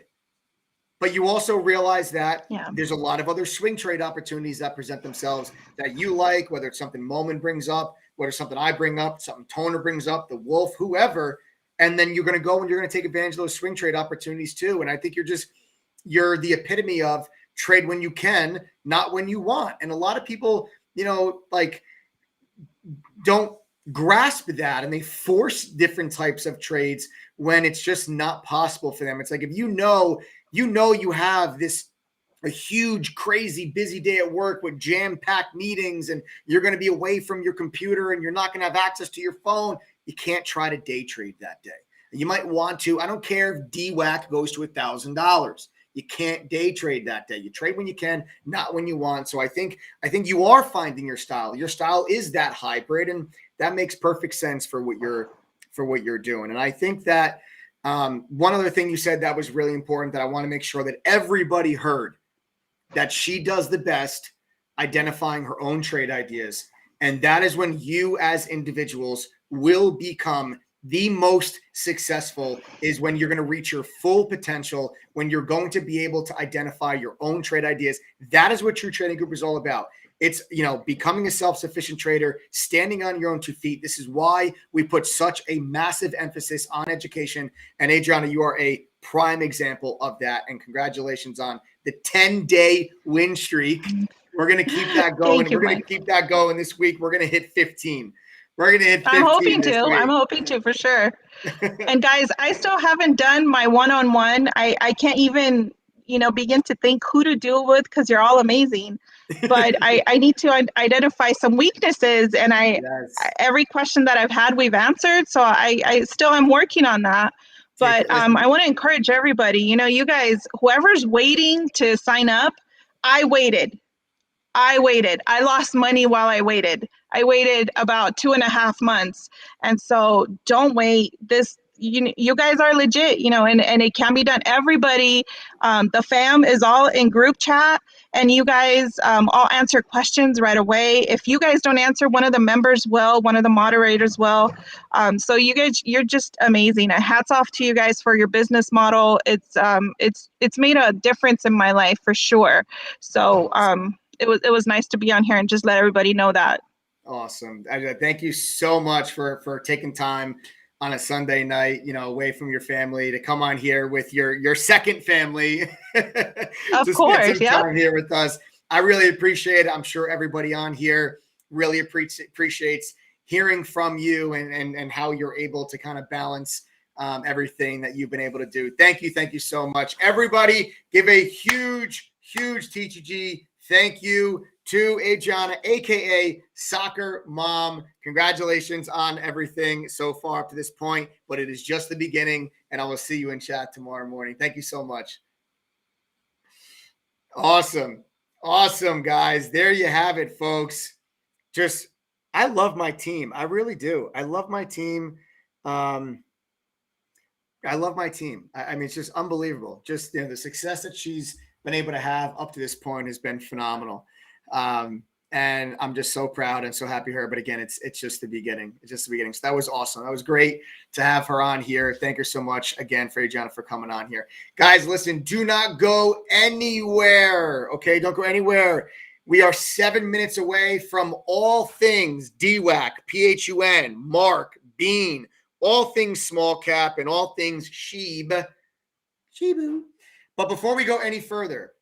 But you also realize that there's a lot of other swing trade opportunities that present themselves that you like, whether it's something Moman brings up, whether it's something I bring up, something Toner brings up, the Wolf, whoever. And then you're going to go and you're going to take advantage of those swing trade opportunities too. And I think you're the epitome of trade when you can, not when you want. And a lot of people, like, don't grasp that, and they force different types of trades when it's just not possible for them. It's like, if you have a huge, crazy, busy day at work with jam-packed meetings, and you're going to be away from your computer and you're not going to have access to your phone, you can't try to day trade that day. You might want to. I don't care if DWAC goes to $1,000. You can't day trade that day. You trade when you can, not when you want. So I think you are finding your style. Your style is that hybrid, and that makes perfect sense for what you're doing. And I think that one other thing you said that was really important that I want to make sure that everybody heard, that she does the best identifying her own trade ideas. And that is when you as individuals will become the most successful, is when you're going to reach your full potential, when you're going to be able to identify your own trade ideas. That is what True Trading Group is all about. It's, becoming a self-sufficient trader, standing on your own 2 feet. This is why we put such a massive emphasis on education. And Adriana, you are a prime example of that. And congratulations on the 10-day win streak. We're going to keep that going. We're going to keep that going this week. We're going to hit 15. We're going to hit 15. I'm hoping to, for sure. And guys, I still haven't done my one-on-one. I can't even, begin to think who to do it with, because you're all amazing. But I need to identify some weaknesses, and every question that I've had, we've answered. So I still am working on that. But I want to encourage everybody, you guys, whoever's waiting to sign up, I waited. I lost money while I waited. I waited about 2.5 months. And so don't wait. You guys are legit, and it can be done. Everybody, the fam is all in group chat, and you guys all answer questions right away. If you guys don't answer, one of the members will, one of the moderators will. So you guys, you're just amazing. Hats off to you guys for your business model. It's made a difference in my life for sure. So it was nice to be on here and just let everybody know that. Awesome. Thank you so much for taking time on a Sunday night, away from your family, to come on here with your second family. Of course, spend some time here with us. I really appreciate it. I'm sure everybody on here really appreciates hearing from you and how you're able to kind of balance everything that you've been able to do. Thank you so much. Everybody, give a huge TTG thank you to Adriana, aka SoccerMom. Congratulations on everything so far up to this point, but it is just the beginning, and I will see you in chat tomorrow morning. Thank you so much. Awesome, guys. There you have it, folks. I love my team. I really do. I love my team. I mean, it's just unbelievable. Just the success that she's been able to have up to this point has been phenomenal. And I'm just so proud and so happy for her. But again, it's just the beginning. It's just the beginning. So that was awesome. That was great to have her on here. Thank her so much again for Adriana for coming on here. Guys, listen, do not go anywhere. Okay. Don't go anywhere. We are 7 minutes away from all things DWAC, PHUN, Mark, BENE, all things small cap, and all things Shibu. But before we go any further,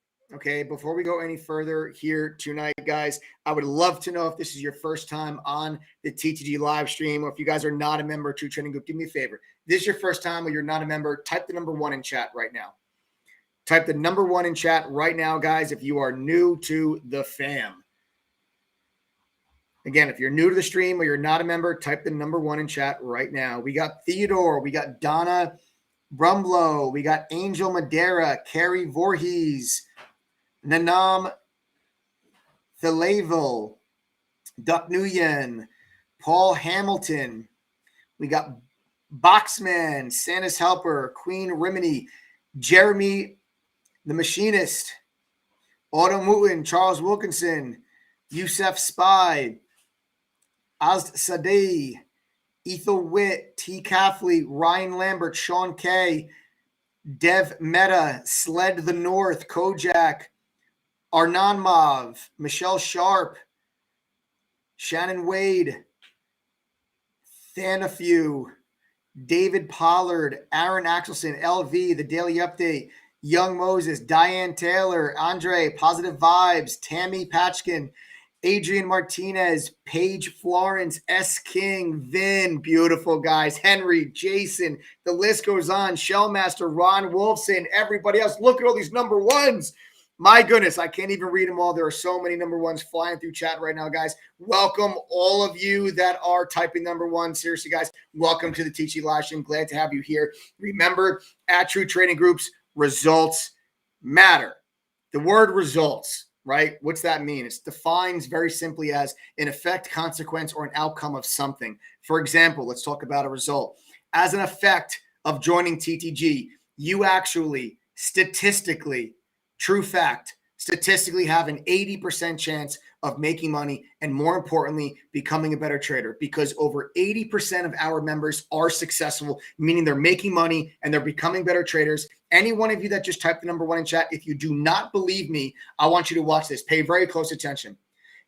here tonight, guys, I would love to know if this is your first time on the TTG live stream, or if you guys are not a member of True Trading Group, do me a favor. If this is your first time or you're not a member, type the number 1 in chat right now. Type the number 1 in chat right now, guys, if you are new to the fam. Again, if you're new to the stream or you're not a member, type the number 1 in chat right now. We got Theodore. We got Donna Brumblo. We got Angel Madera, Carrie Voorhees, Nanam Thalevo, Duck Nguyen, Paul Hamilton. We got Boxman, Santa's Helper, Queen Rimini, Jeremy The Machinist, Auto Mutin, Charles Wilkinson, Youssef Spy, Azd Sadeh, Ethel Witt, T. Caffley, Ryan Lambert, Sean K., Dev Meta, Sled the North, Kojak, Arnan Mav, Michelle Sharp, Shannon Wade, Thanafew, David Pollard, Aaron Axelson, LV, The Daily Update, Young Moses, Diane Taylor, Andre, Positive Vibes, Tammy Patchkin, Adrian Martinez, Paige Florence, S. King, Vin, beautiful guys, Henry, Jason, the list goes on, Shellmaster, Ron Wolfson, everybody else. Look at all these number ones. My goodness, I can't even read them all. There are so many number ones flying through chat right now, guys. Welcome all of you that are typing number one. Seriously, guys, welcome to the TTG Live Stream. Glad to have you here. Remember, at True Trading Groups, results matter. The word results, right? What's that mean? It defines very simply as an effect, consequence, or an outcome of something. For example, let's talk about a result. As an effect of joining TTG, you actually statistically, true fact, statistically have an 80% chance of making money and, more importantly, becoming a better trader, because over 80% of our members are successful, meaning they're making money and they're becoming better traders. Any one of you that just typed the number one in chat, if you do not believe me, I want you to watch this. Pay very close attention.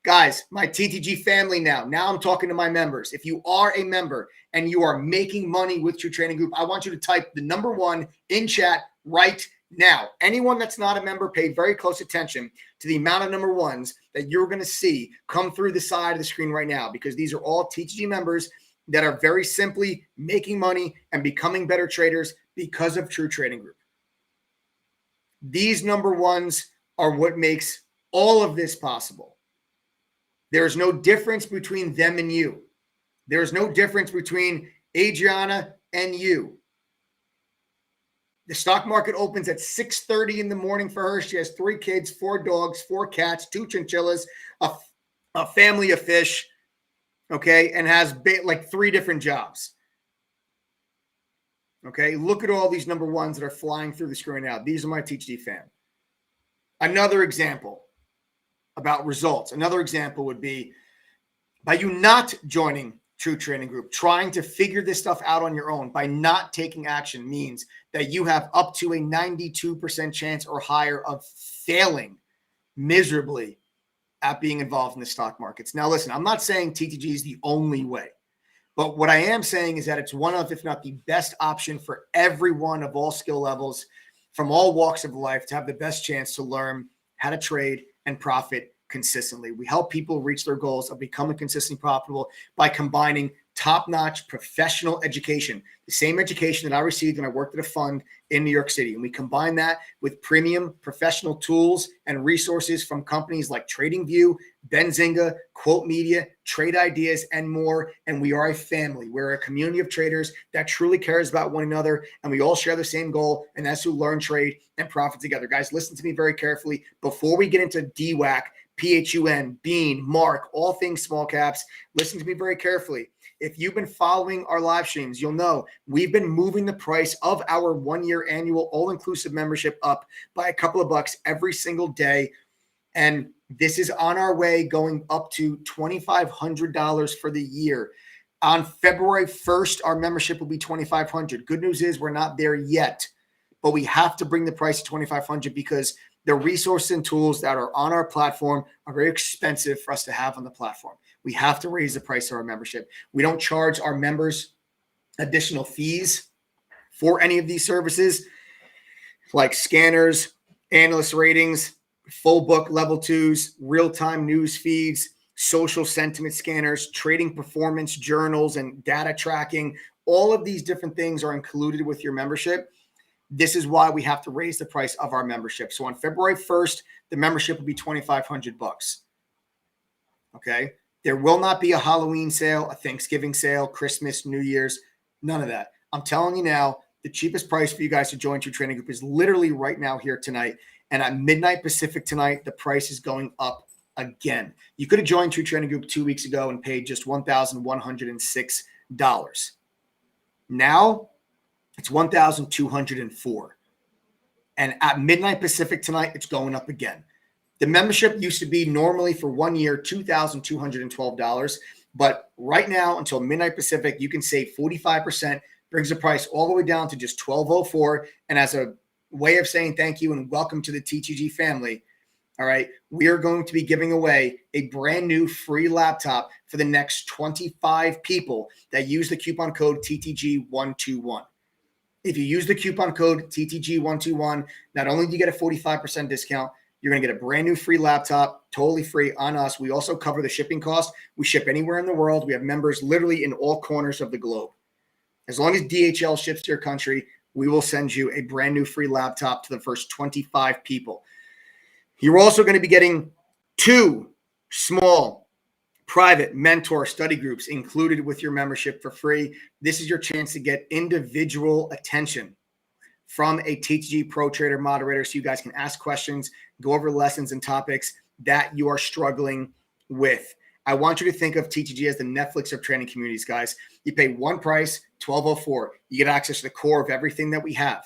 Guys, my TTG family now I'm talking to my members. If you are a member and you are making money with True Trading Group, I want you to type the number one in chat right now. Anyone that's not a member, pay very close attention to the amount of number ones that you're going to see come through the side of the screen right now, because these are all TTG members that are very simply making money and becoming better traders because of True Trading Group. These number ones are what makes all of this possible. There is no difference between them and you. There is no difference between Adriana and you. The stock market opens at 6:30 in the morning for her. She has 3 kids, 4 dogs, 4 cats, 2 chinchillas, a family of fish, okay, and has like 3 different jobs. Okay, look at all these number ones that are flying through the screen now. These are my TTG fam. Another example about results. Another example would be by you not joining True Trading Group, trying to figure this stuff out on your own by not taking action means that you have up to a 92% chance or higher of failing miserably at being involved in the stock markets. Now, listen, I'm not saying TTG is the only way, but what I am saying is that it's one of, if not the best option for everyone of all skill levels from all walks of life to have the best chance to learn how to trade and profit consistently. We help people reach their goals of becoming consistently profitable by combining top-notch professional education, the same education that I received when I worked at a fund in New York City. And we combine that with premium professional tools and resources from companies like TradingView, Benzinga, Quote Media, Trade Ideas, and more. And we are a family. We're a community of traders that truly cares about one another. And we all share the same goal, and that's to learn, trade, and profit together. Guys, listen to me very carefully. Before we get into DWAC, PHUN, BENE, Mark, all things small caps, listen to me very carefully. If you've been following our live streams, you'll know we've been moving the price of our 1-year annual all-inclusive membership up by a couple of bucks every single day. And this is on our way, going up to $2,500 for the year. On February 1st, our membership will be $2,500. Good news is we're not there yet, but we have to bring the price to $2,500 because the resources and tools that are on our platform are very expensive for us to have on the platform. We have to raise the price of our membership. We don't charge our members additional fees for any of these services, like scanners, analyst ratings, full book level 2s, real-time news feeds, social sentiment scanners, trading performance journals, and data tracking. All of these different things are included with your membership. This is why we have to raise the price of our membership. So on February 1st, the membership will be $2,500. Okay. There will not be a Halloween sale, a Thanksgiving sale, Christmas, New Year's, none of that. I'm telling you now, the cheapest price for you guys to join True Trading Group is literally right now here tonight. And at midnight Pacific tonight, the price is going up again. You could have joined True Trading Group 2 weeks ago and paid just $1,106. Now it's $1,204. And at midnight Pacific tonight, it's going up again. The membership used to be normally for 1 year, $2,212. But right now, until midnight Pacific, you can save 45%, brings the price all the way down to just $1,204. And as a way of saying thank you and welcome to the TTG family, all right, we are going to be giving away a brand new free laptop for the next 25 people that use the coupon code TTG121. If you use the coupon code TTG121, not only do you get a 45% discount, you're going to get a brand new free laptop, totally free on us. We also cover the shipping cost. We ship anywhere in the world. We have members literally in all corners of the globe. As long as DHL ships to your country, we will send you a brand new free laptop to the first 25 people. You're also going to be getting 2 small private mentor study groups included with your membership for free. This is your chance to get individual attention from a TTG Pro Trader moderator so you guys can ask questions, go over lessons and topics that you are struggling with. I want you to think of TTG as the Netflix of training communities, guys. You pay one price, $1,204. You get access to the core of everything that we have.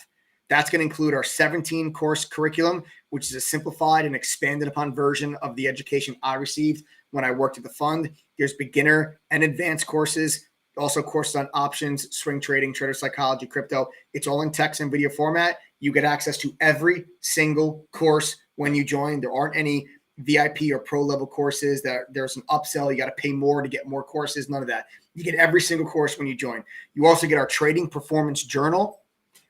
That's going to include our 17-course curriculum, which is a simplified and expanded upon version of the education I received when I worked at the fund. There's beginner and advanced courses, also courses on options, swing trading, trader psychology, crypto. It's all in text and video format. You get access to every single course when you join. There aren't any VIP or pro level courses that there's an upsell. You got to pay more to get more courses. None of that. You get every single course when you join. You also get our trading performance journal,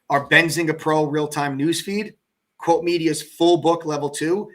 our Benzinga Pro real-time newsfeed, Quote Media's full book level 2,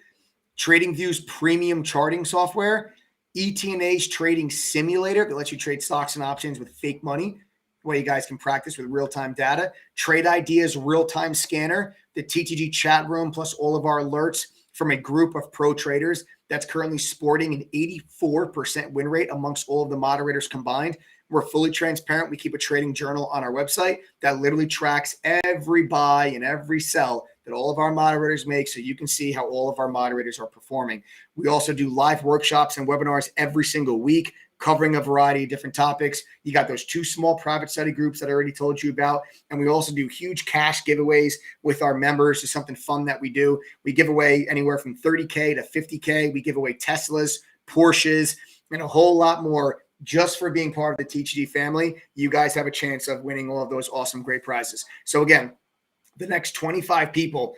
TradingView's premium charting software, ETNA's trading simulator that lets you trade stocks and options with fake money, where you guys can practice with real-time data, Trade Ideas real-time scanner, the TTG chat room, plus all of our alerts from a group of pro traders that's currently sporting an 84% win rate amongst all of the moderators combined. We're fully transparent. We keep a trading journal on our website that literally tracks every buy and every sell that all of our moderators make, so you can see how all of our moderators are performing. We also do live workshops and webinars every single week, covering a variety of different topics. You got those 2 small private study groups that I already told you about. And we also do huge cash giveaways with our members. It's something fun that we do. We give away anywhere from 30K to 50K. We give away Teslas, Porsches, and a whole lot more. Just for being part of the TTG family, you guys have a chance of winning all of those awesome, great prizes. So again, the next 25 people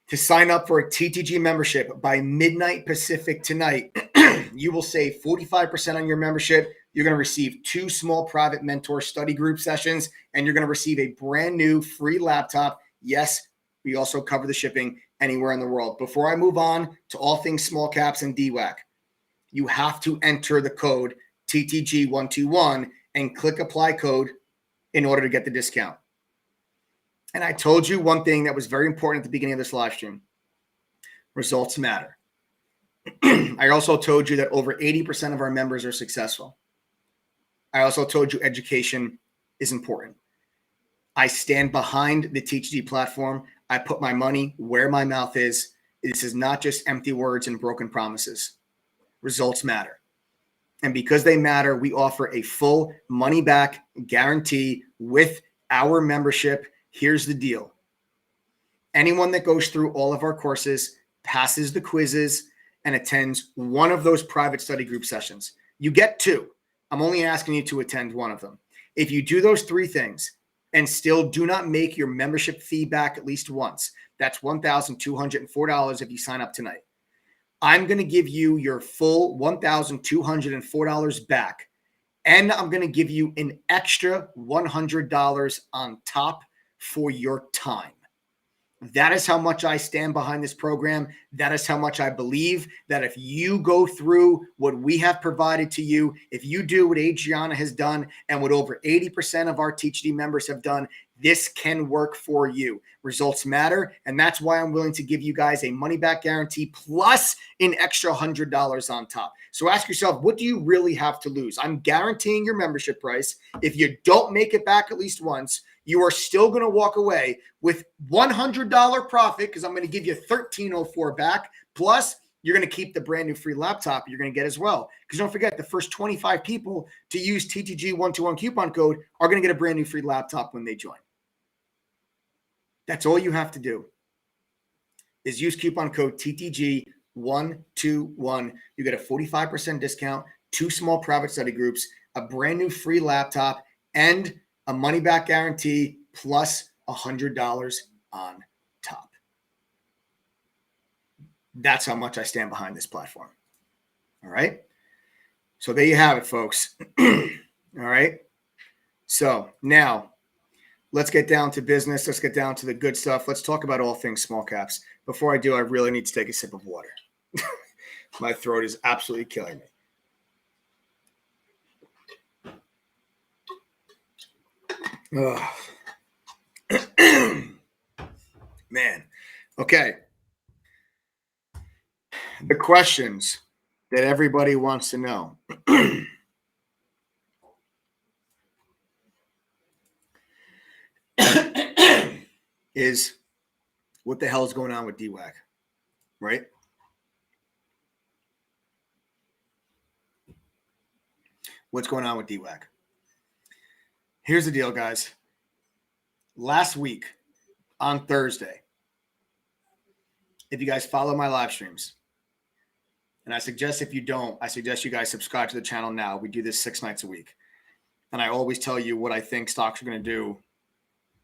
to sign up for a TTG membership by midnight Pacific tonight, you will save 45% on your membership. You're going to receive 2 small private mentor study group sessions, and you're going to receive a brand new free laptop. Yes, we also cover the shipping anywhere in the world. Before I move on to all things small caps and DWAC, you have to enter the code TTG121 and click apply code in order to get the discount. And I told you one thing that was very important at the beginning of this live stream. Results matter. I also told you that over 80% of our members are successful. I also told you education is important. I stand behind the TTG platform. I put my money where my mouth is. This is not just empty words and broken promises. Results matter. And because they matter, we offer a full money back guarantee with our membership. Here's the deal. Anyone that goes through all of our courses, passes the quizzes, and attends one of those private study group sessions, you get 2. I'm only asking you to attend one of them. If you do those 3 things and still do not make your membership fee back at least once, that's $1,204 if you sign up tonight. I'm going to give you your full $1,204 back, and I'm going to give you an extra $100 on top for your time. That is how much I stand behind this program. That is how much I believe that if you go through what we have provided to you, if you do what Adriana has done and what over 80% of our TTG members have done, this can work for you. Results matter, and that's why I'm willing to give you guys a money-back guarantee plus an extra $100 on top. So ask yourself, what do you really have to lose? I'm guaranteeing your membership price. If you don't make it back at least once, you are still going to walk away with $100 profit because I'm going to give you $1,304 back. Plus, you're going to keep the brand new free laptop you're going to get as well. Because don't forget, the first 25 people to use TTG121 coupon code are going to get a brand new free laptop when they join. That's all you have to do. is use coupon code TTG121. You get a 45% discount, 2 small private study groups, a brand new free laptop, and a money back guarantee plus $100 on top. That's how much I stand behind this platform. All right. So there you have it, folks. All right. So now let's get down to business. Let's get down to the good stuff. Let's talk about all things small caps. Before I do, I really need to take a sip of water. My throat is absolutely killing me. Man. Okay. The questions that everybody wants to know. Is what the hell is going on with DWAC, right? What's going on with DWAC? Here's the deal, guys. Last week on Thursday, if you guys follow my live streams, and I suggest if you don't, I suggest you guys subscribe to the channel now. We do this 6 nights a week. And I always tell you what I think stocks are going to do.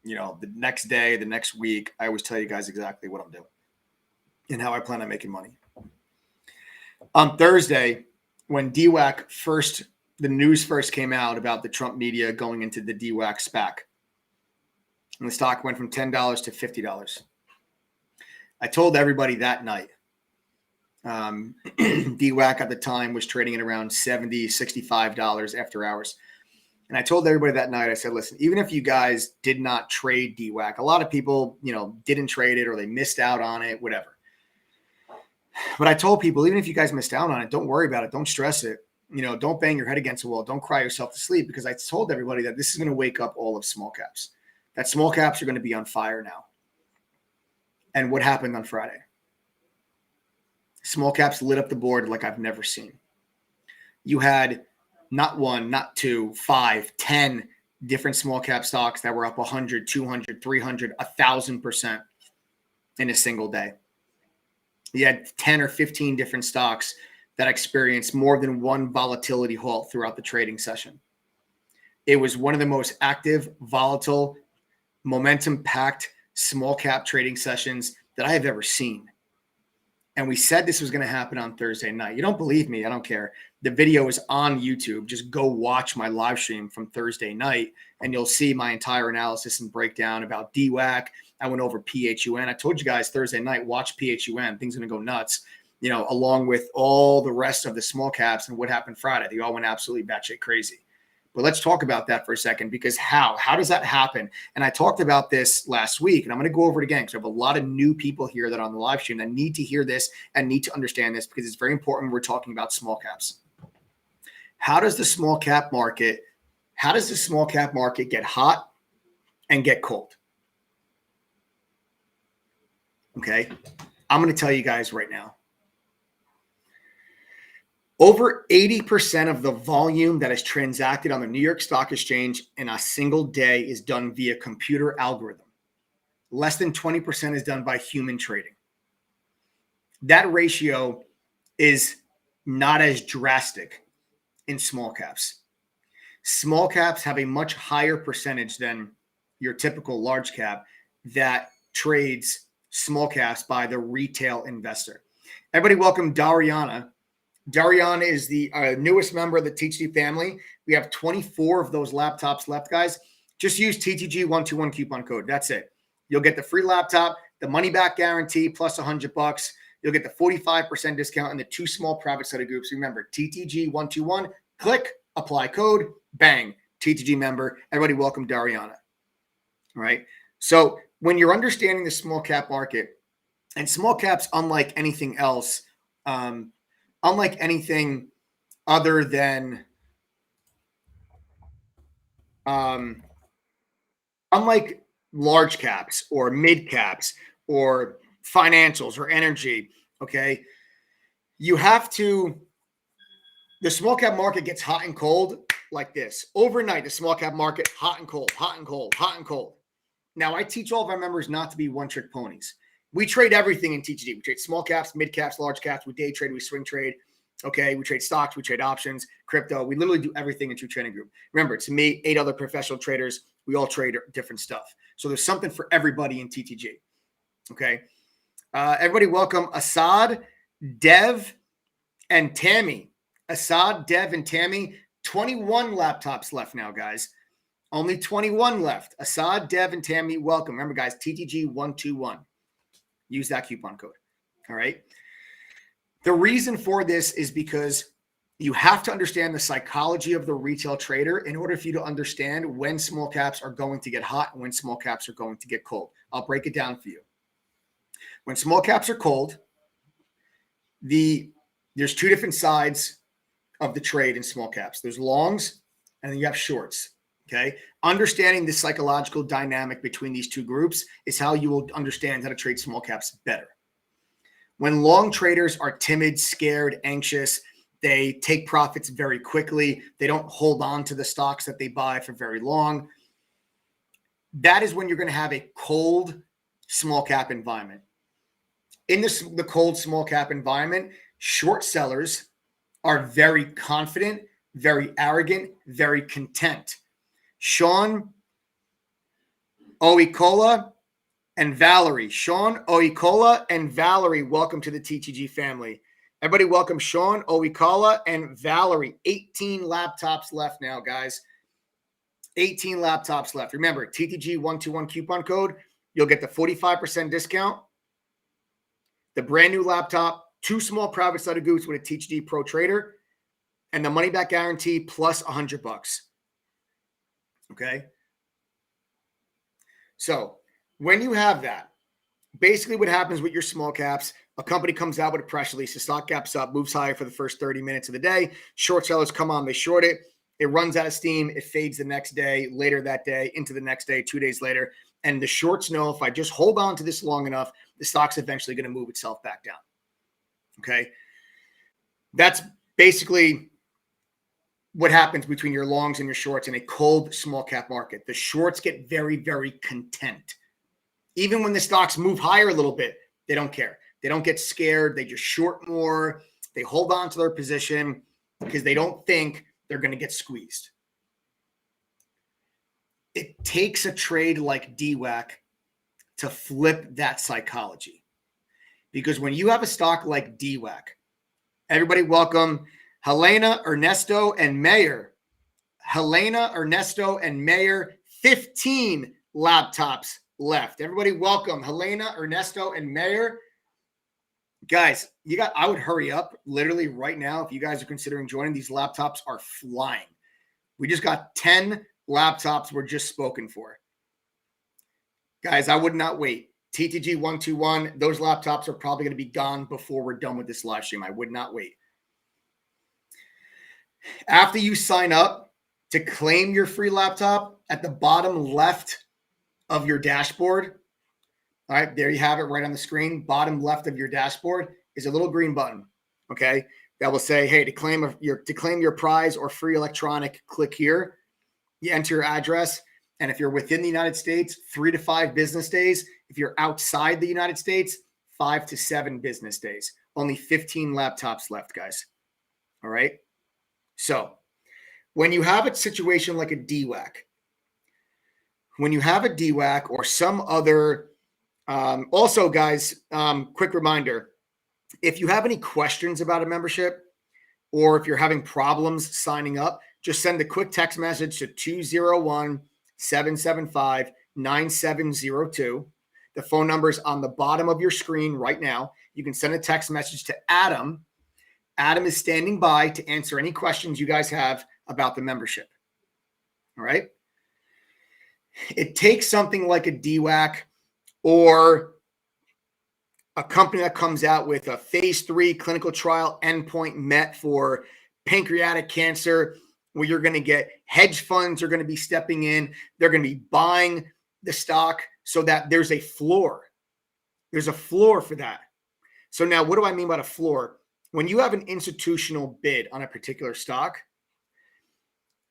You know, the next day, the next week, I always tell you guys exactly what I'm doing and how I plan on making money. On Thursday, when DWAC the news first came out about the Trump media going into the DWAC SPAC, and the stock went from $10 to $50. I told everybody that night. DWAC at the time was trading at around $70, $65 after hours. And I told everybody that night, I said, listen, even if you guys did not trade DWAC, a lot of people, didn't trade it or they missed out on it, whatever. But I told people, even if you guys missed out on it, don't worry about it. Don't stress it. Don't bang your head against the wall. Don't cry yourself to sleep, because I told everybody that this is going to wake up all of small caps, that small caps are going to be on fire now. And what happened on Friday? Small caps lit up the board like I've never seen. You had not one, not 2, 5, 10 different small cap stocks that were up 100, 200, 300, 1,000% in a single day. You had 10 or 15 different stocks that experienced more than one volatility halt throughout the trading session. It was one of the most active, volatile, momentum-packed small cap trading sessions that I have ever seen. And we said this was going to happen on Thursday night. You don't believe me? I don't care. The video is on YouTube. Just go watch my live stream from Thursday night, and you'll see my entire analysis and breakdown about DWAC. I went over PHUN. I told you guys Thursday night, watch PHUN. Things are going to go nuts, along with all the rest of the small caps and what happened Friday. They all went absolutely batshit crazy. But let's talk about that for a second, because how does that happen? And I talked about this last week, and I'm going to go over it again because I have a lot of new people here that are on the live stream that need to hear this and need to understand this, because it's very important when we're talking about small caps. How does the small cap market get hot and get cold? Okay. I'm going to tell you guys right now. Over 80% of the volume that is transacted on the New York Stock Exchange in a single day is done via computer algorithm. Less than 20% is done by human trading. That ratio is not as drastic in small caps. Small caps have a much higher percentage than your typical large cap that trades small caps by the retail investor. Everybody welcome Adriana. Adriana is the newest member of the TTG family. We have 24 of those laptops left, guys. Just use TTG121 coupon code. That's it. You'll get the free laptop, the money back guarantee plus $100. You'll get the 45% discount and the 2 small private study groups. Remember, TTG121, click, apply code, bang, TTG member. Everybody welcome Adriana. All right. So when you're understanding the small cap market, and small caps, unlike anything else, unlike anything other than, unlike large caps or mid caps or financials or energy, okay, the small cap market gets hot and cold like this. Overnight, the small cap market, hot and cold, hot and cold, hot and cold. Now, I teach all of our members not to be one-trick ponies. We trade everything in TTG. We trade small caps, mid caps, large caps. We day trade, we swing trade. Okay, we trade stocks, we trade options, crypto. We literally do everything in True Trading Group. Remember, it's me, 8 other professional traders. We all trade different stuff. So there's something for everybody in TTG. Okay. Everybody welcome Assad, Dev, and Tammy. Assad, Dev, and Tammy. 21 laptops left now, guys. Only 21 left. Assad, Dev, and Tammy, welcome. Remember, guys, TTG121. Use that coupon code. All right. The reason for this is because you have to understand the psychology of the retail trader in order for you to understand when small caps are going to get hot and when small caps are going to get cold. I'll break it down for you. When small caps are cold, there's 2 different sides of the trade in small caps. There's longs and then you have shorts. Okay. Understanding the psychological dynamic between these 2 groups is how you will understand how to trade small caps better. When long traders are timid, scared, anxious, they take profits very quickly. They don't hold on to the stocks that they buy for very long. That is when you're going to have a cold small cap environment. In the cold small cap environment, short sellers are very confident, very arrogant, very content. Sean Oikola and Valerie. Sean Oikola and Valerie, welcome to the TTG family. Everybody welcome Sean Oikola and Valerie. 18 laptops left now, guys. 18 laptops left. Remember, TTG121 coupon code. You'll get the 45% discount. The brand new laptop, 2 small private study groups with a TTG Pro Trader, and the money back guarantee plus $100. Okay. So when you have that, basically what happens with your small caps, a company comes out with a press release, the stock gaps up, moves higher for the first 30 minutes of the day. Short sellers come on, they short it. It runs out of steam. It fades the next day, later that day, into the next day, 2 days later. And the shorts know if I just hold on to this long enough, the stock's eventually going to move itself back down. Okay. That's basically what happens between your longs and your shorts in a cold small cap market. The shorts get very, very content. Even when the stocks move higher a little bit, they don't care. They don't get scared. They just short more. They hold on to their position because they don't think they're going to get squeezed. It takes a trade like DWAC to flip that psychology. Because when you have a stock like DWAC, everybody welcome Helena, Ernesto, and Mayor. Helena, Ernesto, and Mayor, 15 laptops left. Everybody welcome Helena, Ernesto, and Mayor. Guys, I would hurry up literally right now if you guys are considering joining. These laptops are flying. We just got 10 laptops were just spoken for. Guys, I would not wait. TTG121, those laptops are probably going to be gone before we're done with this live stream. I would not wait. After you sign up to claim your free laptop, at the bottom left of your dashboard, all right, there you have it right on the screen. Bottom left of your dashboard is a little green button, okay, that will say, hey, to claim your prize or free electronic, click here. You enter your address, and if you're within the United States, 3 to 5 business days. If you're outside the United States, 5 to 7 business days. Only 15 laptops left, guys. All right? So when you have a situation like a DWAC, or some other, also guys, quick reminder, if you have any questions about a membership or if you're having problems signing up, just send a quick text message to 201-775-9702. The phone number is on the bottom of your screen right now. You can send a text message to Adam. Adam is standing by to answer any questions you guys have about the membership. All right. It takes something like a DWAC or a company that comes out with a phase 3 clinical trial endpoint met for pancreatic cancer, where you're going to get hedge funds are going to be stepping in. They're going to be buying the stock so that there's a floor. There's a floor for that. So now what do I mean by a floor? When you have an institutional bid on a particular stock,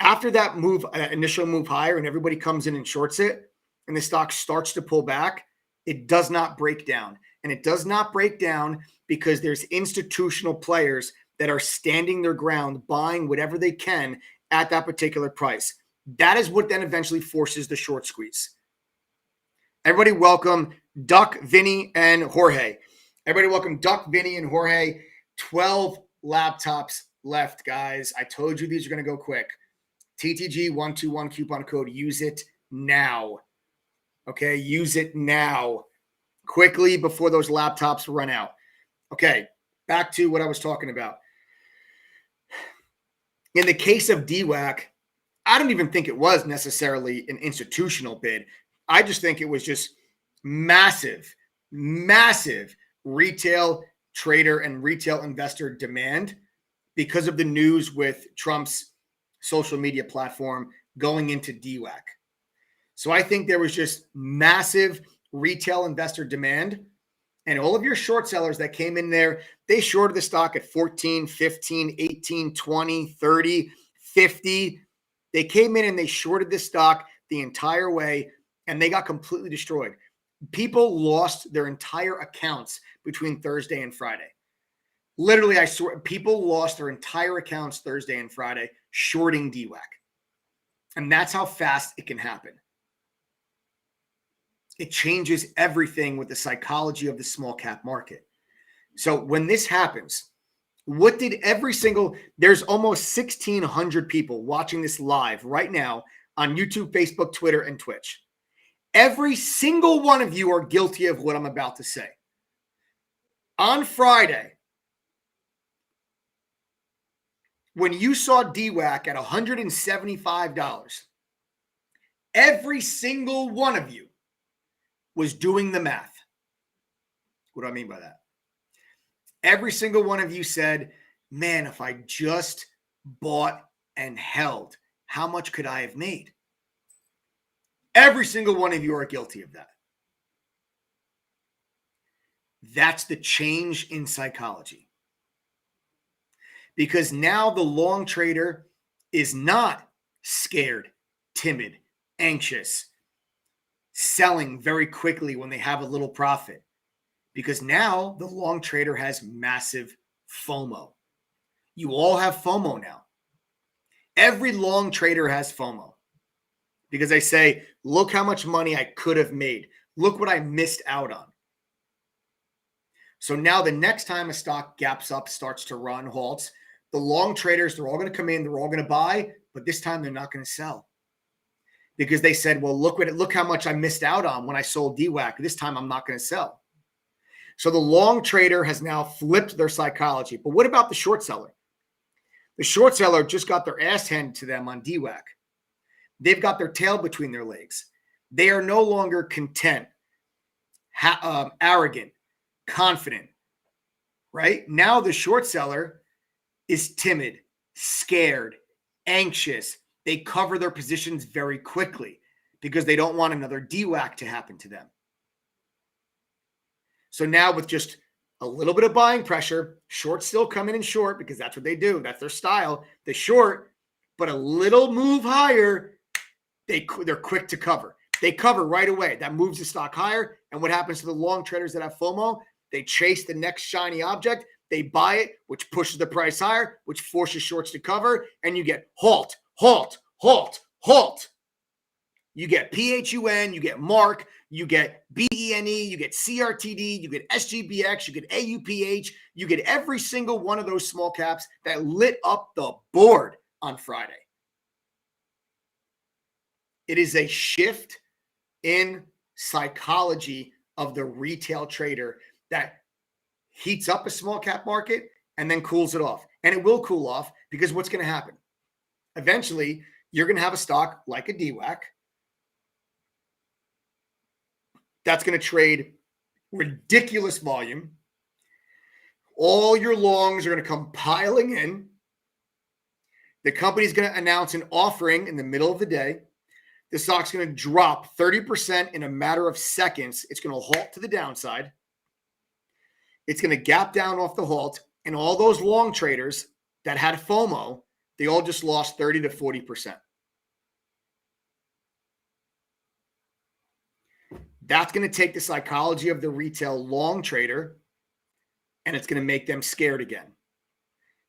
after that move, initial move higher, and everybody comes in and shorts it, and the stock starts to pull back, it does not break down. And it does not break down because there's institutional players that are standing their ground, buying whatever they can at that particular price. That is what then eventually forces the short squeeze. Everybody welcome Duck, Vinny, and Jorge. Everybody welcome Duck, Vinny, and Jorge. 12 laptops left, guys. I told you these are going to go quick. TTG121 coupon code. Use it now. Okay, use it now. Quickly before those laptops run out. Okay, back to what I was talking about. In the case of DWAC, I don't even think it was necessarily an institutional bid. I just think it was just massive, massive retail trader and retail investor demand because of the news with Trump's social media platform going into DWAC. So I think there was just massive retail investor demand, and all of your short sellers that came in there, they shorted the stock at 14, 15, 18, 20, 30, 50. They came in and they shorted the stock the entire way, and they got completely destroyed. People lost their entire accounts between Thursday and Friday. Literally, I saw people lost their entire accounts Thursday and Friday shorting DWAC. And that's how fast it can happen. It changes everything with the psychology of the small cap market. So when this happens, what did there's almost 1,600 people watching this live right now on YouTube, Facebook, Twitter, and Twitch. Every single one of you are guilty of what I'm about to say. On Friday, when you saw DWAC at $175, every single one of you was doing the math. What do I mean by that? Every single one of you said, man, if I just bought and held, how much could I have made? Every single one of you are guilty of that. That's the change in psychology. Because now the long trader is not scared, timid, anxious, selling very quickly when they have a little profit. Because now the long trader has massive FOMO. You all have FOMO now. Every long trader has FOMO. Because they say, look how much money I could have made. Look what I missed out on. So now the next time a stock gaps up, starts to run, halts, the long traders, they're all going to come in, they're all going to buy, but this time they're not going to sell. Because they said, well, look how much I missed out on when I sold DWAC. This time I'm not going to sell. So the long trader has now flipped their psychology. But what about the short seller? The short seller just got their ass handed to them on DWAC. They've got their tail between their legs. They are no longer content, arrogant, confident, right? Now the short seller is timid, scared, anxious. They cover their positions very quickly because they don't want another DWAC to happen to them. So now with just a little bit of buying pressure, shorts still come in and short because that's what they do. That's their style. They short, but a little move higher, they're quick to cover. They cover right away. That moves the stock higher. And what happens to the long traders that have FOMO? They chase the next shiny object. They buy it, which pushes the price higher, which forces shorts to cover. And you get halt, halt, halt, halt. You get PHUN, you get MARK, you get BENE, you get CRTD, you get SGBX, you get AUPH, you get every single one of those small caps that lit up the board on Friday. It is a shift in psychology of the retail trader that heats up a small cap market and then cools it off. And it will cool off because what's going to happen? Eventually, you're going to have a stock like a DWAC that's going to trade ridiculous volume. All your longs are going to come piling in. The company's going to announce an offering in the middle of the day. The stock's going to drop 30% in a matter of seconds. It's going to halt to the downside. It's going to gap down off the halt. And all those long traders that had FOMO, they all just lost 30 to 40%. That's going to take the psychology of the retail long trader, and it's going to make them scared again.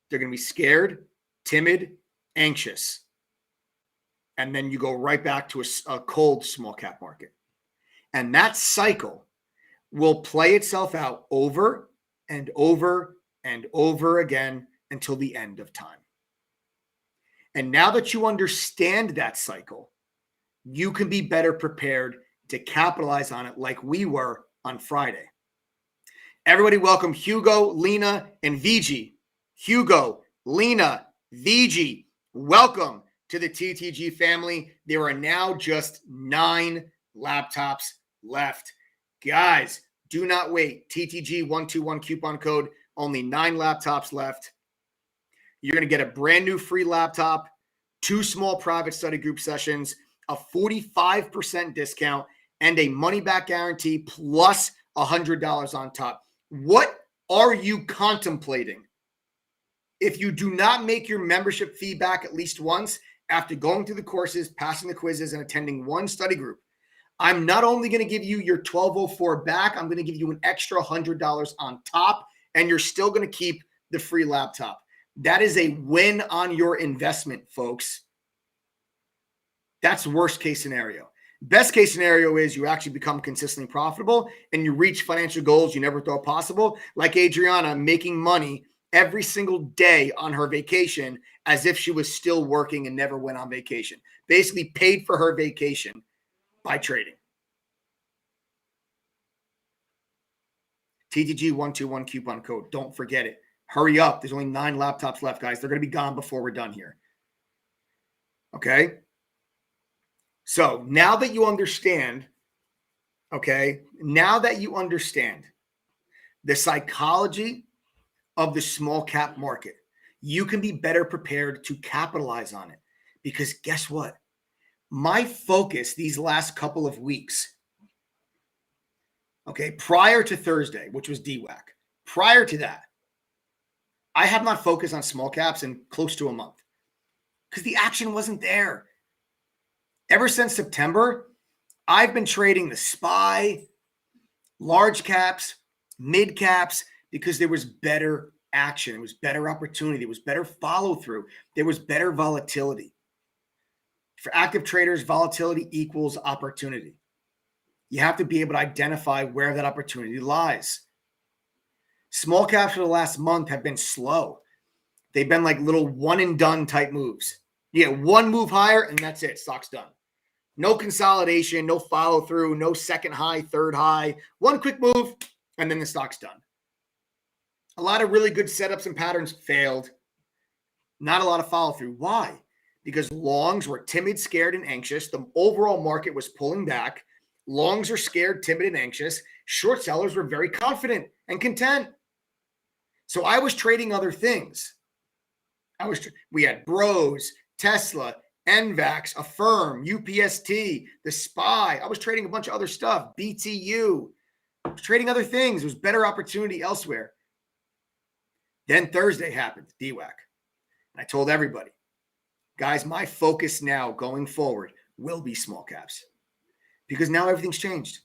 They're going to be scared, timid, anxious. And then you go right back to a cold small cap market. And that cycle will play itself out over and over and over again until the end of time. And now that you understand that cycle, you can be better prepared to capitalize on it like we were on Friday. Everybody welcome Hugo, Lena, and VG. Hugo, Lena, VG, welcome to the TTG family. There are now just 9 laptops left. Guys, do not wait. TTG121 coupon code, only 9 laptops left. You're going to get a brand new free laptop, 2 small private study group sessions, a 45% discount, and a money-back guarantee plus $100 on top. What are you contemplating? If you do not make your membership fee back at least once after going through the courses, passing the quizzes, and attending 1 study group, I'm not only going to give you your $1,204 back, I'm going to give you an extra $100 on top, and you're still going to keep the free laptop. That is a win on your investment, folks. That's worst case scenario. Best case scenario is you actually become consistently profitable and you reach financial goals you never thought possible, like Adriana making money every single day on her vacation as if she was still working and never went on vacation. Basically paid for her vacation by trading. TTG121 coupon code. Don't forget it. Hurry up. There's only 9 laptops left, guys. They're going to be gone before we're done here. Okay? So now that you understand, now that you understand the psychology of the small cap market, you can be better prepared to capitalize on it. Because guess what? My focus these last couple of weeks, prior to Thursday, which was DWAC, prior to that, I have not focused on small caps in close to a month because the action wasn't there. Ever since September, I've been trading the SPY, large caps, mid caps, because there was better action. It was better opportunity. There was better follow through. There was better volatility. For active traders, volatility equals opportunity. You have to be able to identify where that opportunity lies. Small caps for the last month have been slow. They've been like little one and done type moves. You get one move higher and that's it. Stock's done. No consolidation, no follow through, no second high, third high. One quick move and then the stock's done. A lot of really good setups and patterns failed. Not a lot of follow through. Why? Because longs were timid, scared, and anxious. The overall market was pulling back. Longs are scared, timid, and anxious. Short sellers were very confident and content. So I was trading other things. We had Bros, Tesla, NVAX, Affirm, UPST, the SPY. I was trading a bunch of other stuff, BTU. I was trading other things. There was better opportunity elsewhere. Then Thursday happened, DWAC. And I told everybody, guys, my focus now going forward will be small caps because now everything's changed.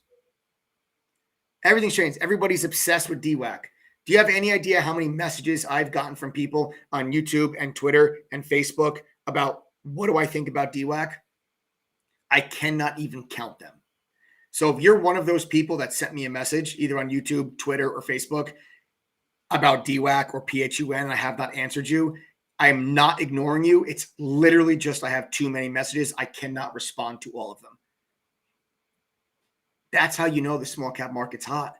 Everything's changed. Everybody's obsessed with DWAC. Do you have any idea how many messages I've gotten from people on YouTube and Twitter and Facebook about what do I think about DWAC? I cannot even count them. So if you're one of those people that sent me a message either on YouTube, Twitter, or Facebook about DWAC or PHUN and I have not answered you, I am not ignoring you. It's literally just I have too many messages. I cannot respond to all of them. That's how you know the small cap market's hot.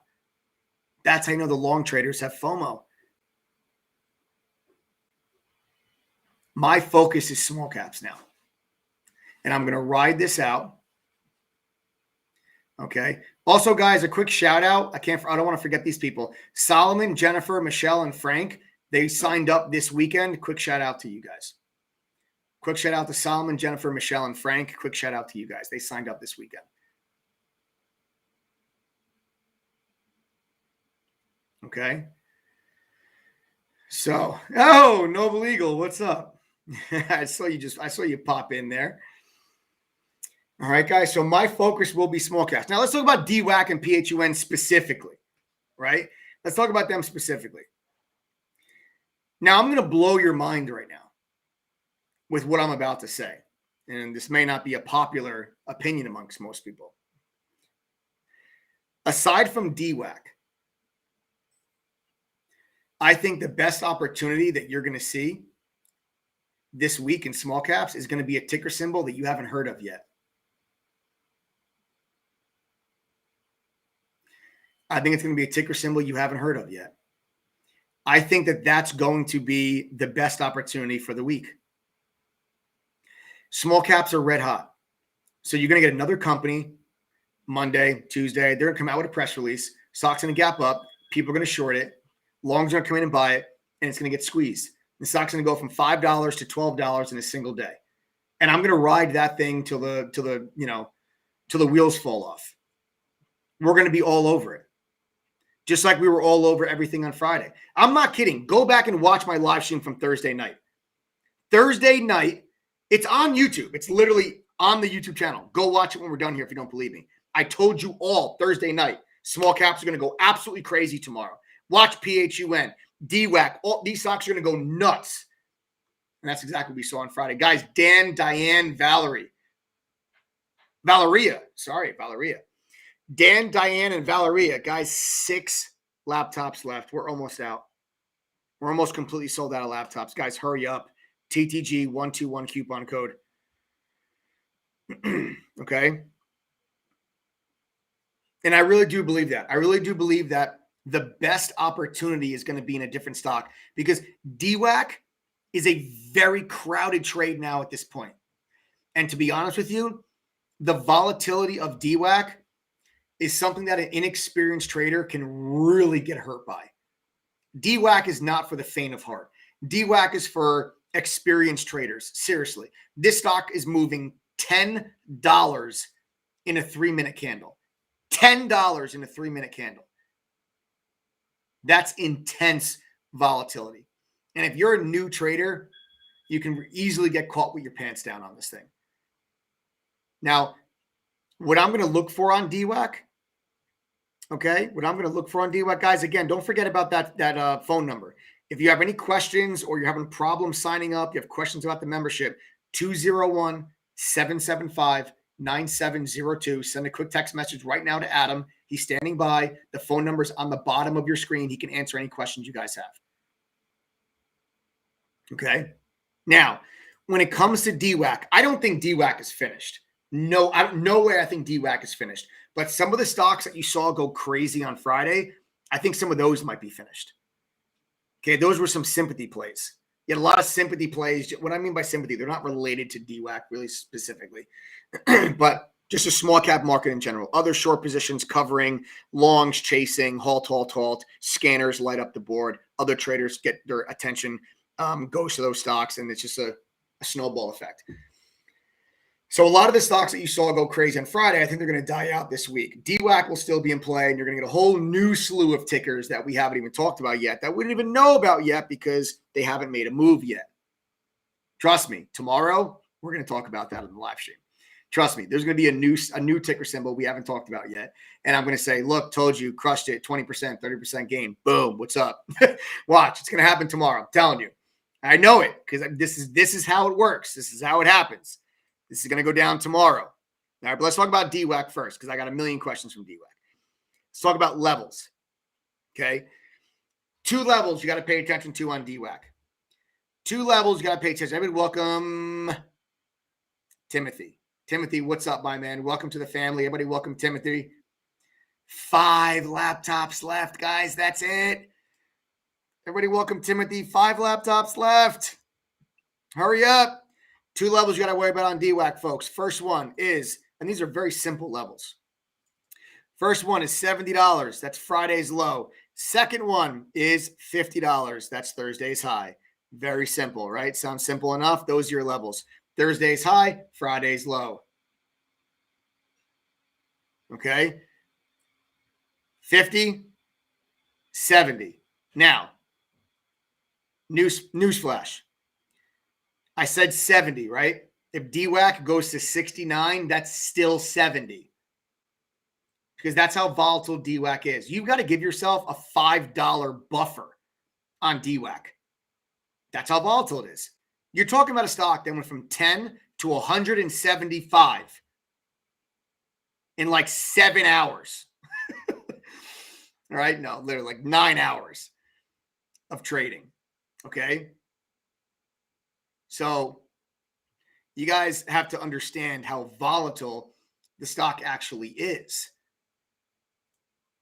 That's how you know the long traders have FOMO. My focus is small caps now. And I'm going to ride this out. Okay. Also, guys, a quick shout out. I don't want to forget these people. Solomon, Jennifer, Michelle, and Frank. They signed up this weekend. Quick shout out to you guys. Quick shout out to Solomon, Jennifer, Michelle, and Frank. Quick shout out to you guys. They signed up this weekend. Okay. So, Noble Eagle, what's up? I saw you pop in there. All right, guys. So my focus will be small caps. Now let's talk about DWAC and PHUN specifically, right? Let's talk about them specifically. Now I'm going to blow your mind right now with what I'm about to say. And this may not be a popular opinion amongst most people. Aside from DWAC, I think the best opportunity that you're going to see this week in small caps is going to be a ticker symbol that you haven't heard of yet. I think it's going to be a ticker symbol you haven't heard of yet. I think that that's going to be the best opportunity for the week. Small caps are red hot. So you're going to get another company Monday, Tuesday. They're going to come out with a press release. Stock's going to gap up. People are going to short it. Longs are going to come in and buy it, and it's going to get squeezed. The stock's going to go from $5 to $12 in a single day. And I'm going to ride that thing till the wheels fall off. We're going to be all over it. Just like we were all over everything on Friday. I'm not kidding. Go back and watch my live stream from Thursday night. Thursday night, it's on YouTube. It's literally on the YouTube channel. Go watch it when we're done here if you don't believe me. I told you all Thursday night, small caps are going to go absolutely crazy tomorrow. Watch PHUN, DWAC. All these stocks are going to go nuts. And that's exactly what we saw on Friday. Guys, Dan, Diane, Valeria. Dan, Diane, and Valeria. Guys, 6 laptops left. We're almost out. We're almost completely sold out of laptops. Guys, hurry up. TTG 121 coupon code. Okay? And I really do believe that. I really do believe that the best opportunity is going to be in a different stock because DWAC is a very crowded trade now at this point. And to be honest with you, the volatility of DWAC is something that an inexperienced trader can really get hurt by. DWAC is not for the faint of heart. DWAC is for experienced traders. Seriously, this stock is moving $10 in a 3-minute candle. $10 in a 3-minute candle. That's intense volatility. And if you're a new trader, you can easily get caught with your pants down on this thing. Now, what I'm going to look for on DWAC, okay, guys, again, don't forget about that phone number. If you have any questions or you're having problems signing up, you have questions about the membership, 201-775-9702. Send a quick text message right now to Adam. He's standing by. The phone number's on the bottom of your screen. He can answer any questions you guys have. Okay. Now, when it comes to DWAC, I don't think DWAC is finished. No way I think DWAC is finished. But some of the stocks that you saw go crazy on Friday, I think some of those might be finished. Okay, those were some sympathy plays. You had a lot of sympathy plays. What I mean by sympathy, they're not related to DWAC really specifically, but just a small cap market in general. Other short positions covering, longs chasing, halt, scanners light up the board. Other traders get their attention, goes to those stocks, and it's just a snowball effect. So a lot of the stocks that you saw go crazy on Friday, I think they're going to die out this week. DWAC will still be in play, and you're going to get a whole new slew of tickers that we haven't even talked about yet, that we didn't even know about yet because they haven't made a move yet. Trust me, tomorrow we're going to talk about that in the live stream. Trust me, there's going to be a new ticker symbol we haven't talked about yet, and I'm going to say, look, told you, crushed it, 20%, 30% gain. Boom, what's up? Watch, it's going to happen tomorrow. I'm telling you. I know it because this is how it works. This is how it happens. This is going to go down tomorrow. All right, but let's talk about DWAC first because I got a million questions from DWAC. Let's talk about levels. Okay. 2 levels you got to pay attention to on DWAC. 2 levels you got to pay attention. Everybody welcome Timothy. Timothy, what's up, my man? Welcome to the family. Everybody welcome Timothy. 5 laptops left, guys. That's it. Everybody welcome Timothy. 5 laptops left. Hurry up. 2 levels you got to worry about on DWAC, folks. First one is, and these are very simple levels. First one is $70. That's Friday's low. Second one is $50. That's Thursday's high. Very simple, right? Sounds simple enough. Those are your levels. Thursday's high, Friday's low. Okay? 50, 70. Now, newsflash. I said 70, right? If DWAC goes to 69, that's still 70. Because that's how volatile DWAC is. You've got to give yourself a $5 buffer on DWAC. That's how volatile it is. You're talking about a stock that went from 10 to 175 in like 7 hours. All right? No, literally like 9 hours of trading. Okay? So you guys have to understand how volatile the stock actually is.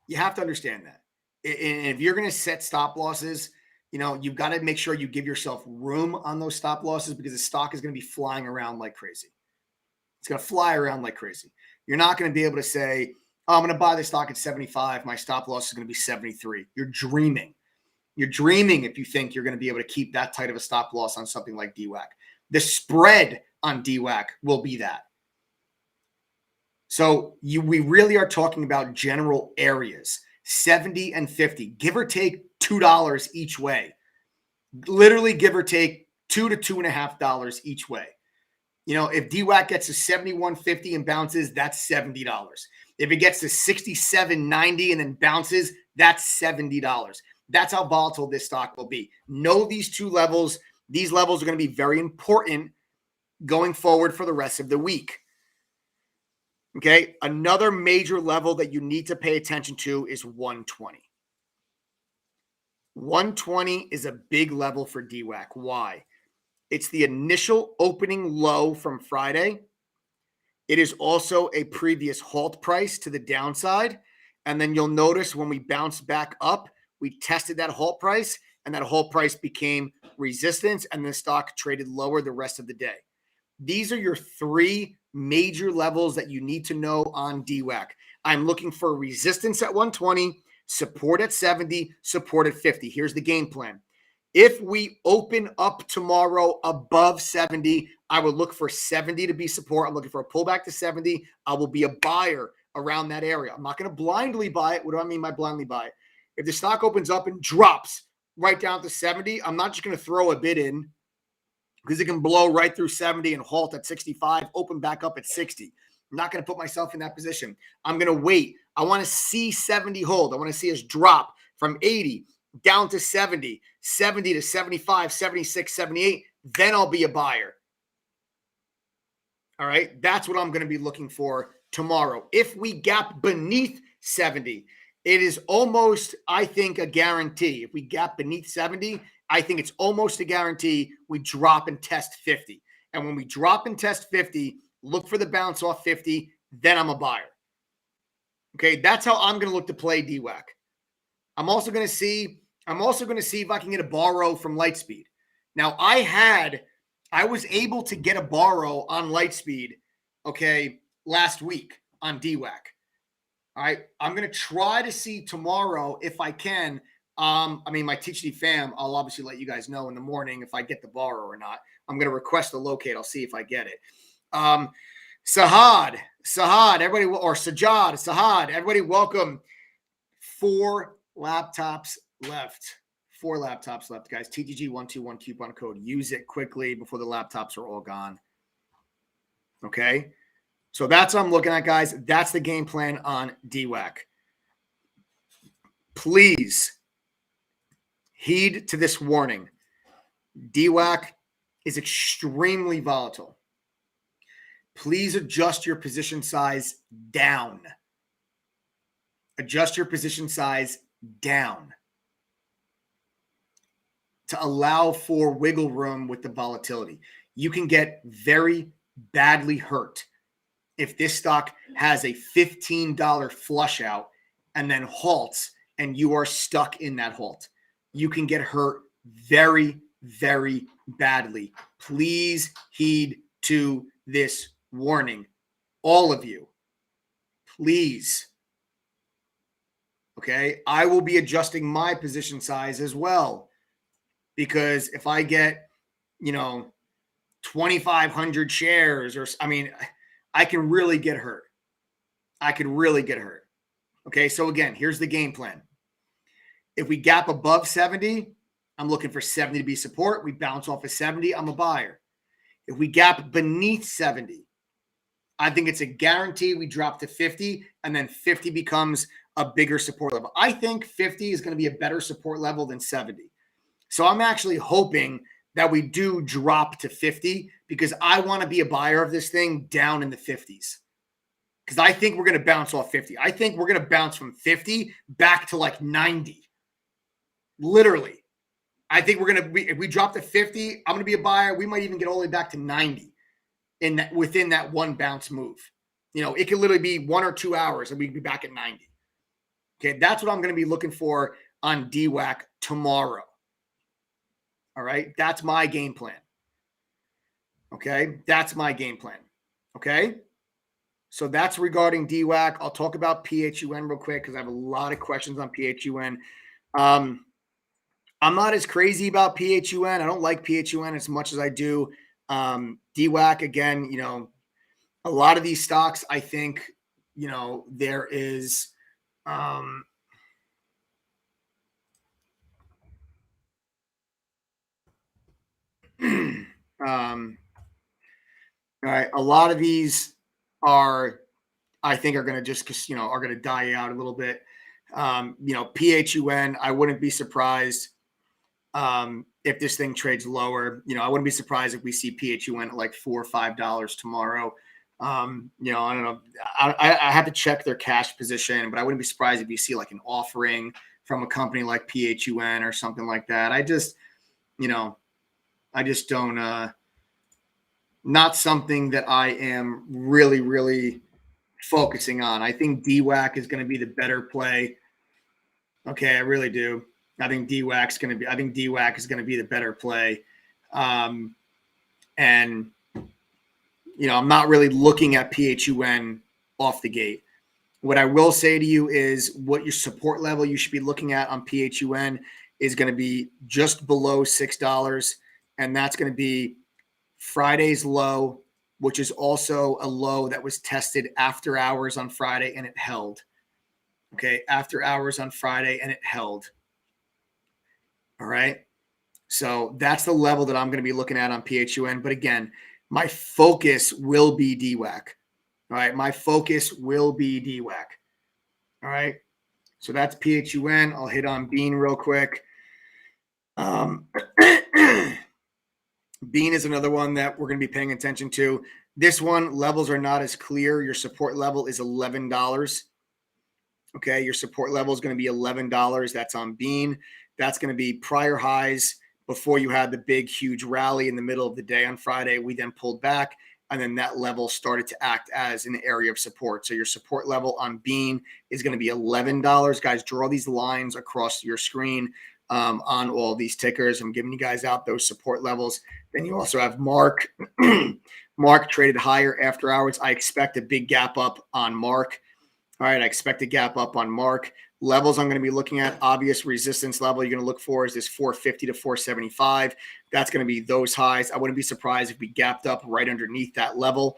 You have to understand that. And if you're going to set stop losses, you know, you've got to make sure you give yourself room on those stop losses because the stock is going to be flying around like crazy. It's going to fly around like crazy. You're not going to be able to say, oh, I'm going to buy the stock at 75. My stop loss is going to be 73. You're dreaming. You're dreaming if you think you're going to be able to keep that tight of a stop loss on something like DWAC. The spread on DWAC will be that. So we really are talking about general areas, 70 and 50, give or take $2 each way. Literally give or take $2 to $2.50 each way. You know, if DWAC gets to 71.50 and bounces, that's $70. If it gets to 67.90 and then bounces, that's $70. That's how volatile this stock will be. Know these two levels. These levels are going to be very important going forward for the rest of the week. Okay, another major level that you need to pay attention to is 120. 120 is a big level for DWAC. Why? It's the initial opening low from Friday. It is also a previous halt price to the downside. And then you'll notice when we bounce back up, we tested that halt price, and that halt price became resistance, and the stock traded lower the rest of the day. These are your three major levels that you need to know on DWAC. I'm looking for resistance at 120, support at 70, support at 50. Here's the game plan. If we open up tomorrow above 70, I would look for 70 to be support. I'm looking for a pullback to 70. I will be a buyer around that area. I'm not going to blindly buy it. What do I mean by blindly buy it? If the stock opens up and drops right down to 70, I'm not just going to throw a bid in, because it can blow right through 70 and halt at 65, open back up at 60. I'm not going to put myself in that position. I'm going to wait. I want to see 70 hold. I want to see us drop from 80 down to 70, 70 to 75, 76, 78. Then I'll be a buyer. All right. That's what I'm going to be looking for tomorrow. If we gap beneath 70, it is almost, I think, a guarantee. If we gap beneath 70, I think it's almost a guarantee we drop and test 50. And when we drop and test 50, look for the bounce off 50, then I'm a buyer. Okay, that's how I'm going to look to play DWAC. I'm also going to see if I can get a borrow from Lightspeed. Now, I was able to get a borrow on Lightspeed, okay, last week on DWAC. All right, I'm going to try to see tomorrow if I can. My TTG fam, I'll obviously let you guys know in the morning if I get the borrow or not. I'm going to request a locate. I'll see if I get it. Sahad, everybody, or Sahad, everybody welcome. 4 laptops left. 4 laptops left, guys. TTG121 coupon code. Use it quickly before the laptops are all gone. Okay? So that's what I'm looking at, guys. That's the game plan on DWAC. Please heed to this warning. DWAC is extremely volatile. Please adjust your position size down. Adjust your position size down to allow for wiggle room with the volatility. You can get very badly hurt if this stock has a $15 flush out and then halts and you are stuck in that halt. You can get hurt very, very badly. Please heed to this warning. All of you, please. Okay, I will be adjusting my position size as well, because if I get, 2,500 shares, I can really get hurt. I could really get hurt. Okay, so again, here's the game plan. If we gap above 70, I'm looking for 70 to be support. We bounce off of 70, I'm a buyer. If we gap beneath 70, I think it's a guarantee we drop to 50, and then 50 becomes a bigger support level. I think 50 is going to be a better support level than 70. So I'm actually hoping that we do drop to 50 because I want to be a buyer of this thing down in the 50s. Because I think we're going to bounce off 50. I think we're going to bounce from 50 back to like 90. Literally. I think we're going to be, if we drop to 50, I'm going to be a buyer. We might even get all the way back to 90 in that, within that one bounce move. You know, it could literally be 1 or 2 hours and we'd be back at 90. Okay, that's what I'm going to be looking for on DWAC tomorrow. All right, that's my game plan. Okay, that's my game plan. Okay, so that's regarding DWAC. I'll talk about PHUN real quick because I have a lot of questions on PHUN. I'm not as crazy about PHUN. I don't like PHUN as much as I do DWAC. Again, you know, a lot of these stocks, I think, you know, there is all right, a lot of these are, I think, are going to just, you know, are going to die out a little bit. You know, PHUN, I wouldn't be surprised if this thing trades lower. You know, I wouldn't be surprised if we see PHUN at like $4 or $5 tomorrow. You know, I don't know. I have to check their cash position, but I wouldn't be surprised if you see like an offering from a company like PHUN or something like that. I just, you know, I just don't, not something that I am really, really focusing on. I think DWAC is going to be the better play. Okay, I really do. I think DWAC is going to be the better play. And, you know, I'm not really looking at PHUN off the gate. What I will say to you is what your support level you should be looking at on PHUN is going to be just below $6. And that's going to be Friday's low, which is also a low that was tested after hours on Friday and it held. Okay, after hours on Friday and it held. All right. So that's the level that I'm going to be looking at on PHUN. But again, my focus will be DWAC. All right. My focus will be DWAC. All right. So that's PHUN. I'll hit on BENE real quick. BENE is another one that we're going to be paying attention to. This one, levels are not as clear. Your support level is $11. Okay, your support level is going to be $11. That's on BENE. That's going to be prior highs before you had the big, huge rally in the middle of the day on Friday. We then pulled back, and then that level started to act as an area of support. So your support level on BENE is going to be $11. Guys, draw these lines across your screen on all these tickers. I'm giving you guys out those support levels. Then you also have Mark. Mark traded higher after hours. I expect a big gap up on Mark. All right, I expect a gap up on Mark. Levels I'm going to be looking at, obvious resistance level you're going to look for is this 450 to 475. That's going to be those highs. I wouldn't be surprised if we gapped up right underneath that level.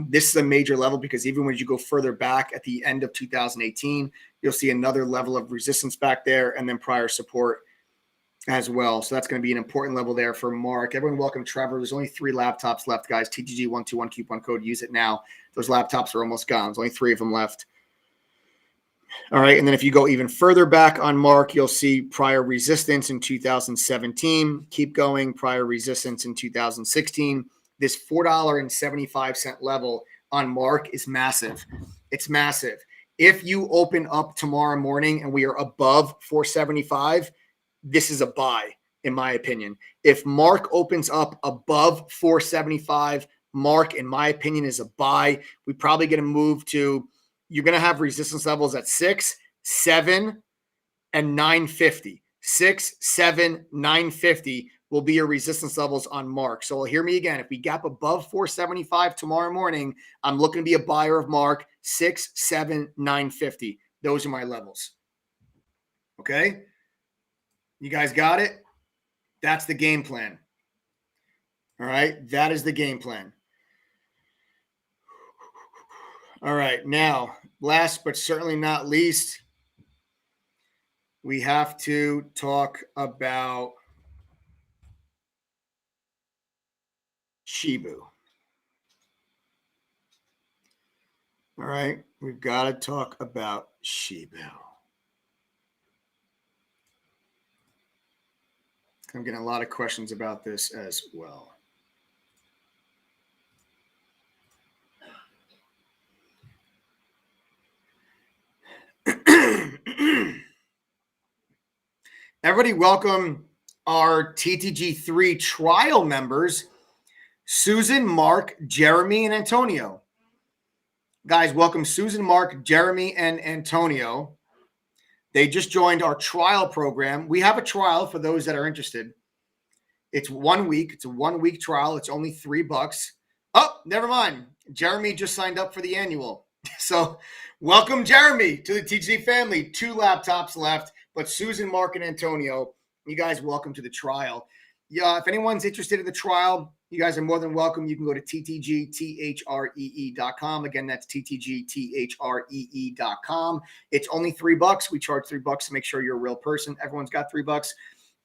This is a major level because even when you go further back at the end of 2018, you'll see another level of resistance back there and then prior support as well. So that's going to be an important level there for Mark. Everyone welcome Trevor. There's only 3 laptops left, guys. TTG121 coupon code. Use it now. Those laptops are almost gone. There's only 3 of them left. All right. And then if you go even further back on Mark, you'll see prior resistance in 2017. Keep going. Prior resistance in 2016. This $4.75 level on Mark is massive. It's massive. If you open up tomorrow morning and we are above 475, this is a buy, in my opinion. If Mark opens up above 475, Mark, in my opinion, is a buy. We probably get a move to, you're going to have resistance levels at 6, 7, and 950. 6, 7, 950 will be your resistance levels on Mark. So hear me again. If we gap above 475 tomorrow morning, I'm looking to be a buyer of Mark. 6, 7, 950. Those are my levels. Okay? You guys got it? That's the game plan. All right? That is the game plan. All right. Now, last but certainly not least, we have to talk about Shibu. All right, we've got to talk about Shibu. I'm getting a lot of questions about this as well. Everybody, welcome our TTG3 trial members, Susan, Mark, Jeremy, and Antonio. Guys, welcome Susan, Mark, Jeremy, and Antonio. They just joined our trial program. We have a trial for those that are interested. It's 1 week. It's a 1 week trial. It's only $3. Oh, never mind. Jeremy just signed up for the annual. So welcome, Jeremy, to the TTG family. 2 laptops left, but Susan, Mark, and Antonio, you guys welcome to the trial. Yeah, if anyone's interested in the trial, you guys are more than welcome. You can go to ttgthree.com. Again, that's ttgthree.com. It's only $3. We charge $3 to make sure you're a real person. Everyone's got $3.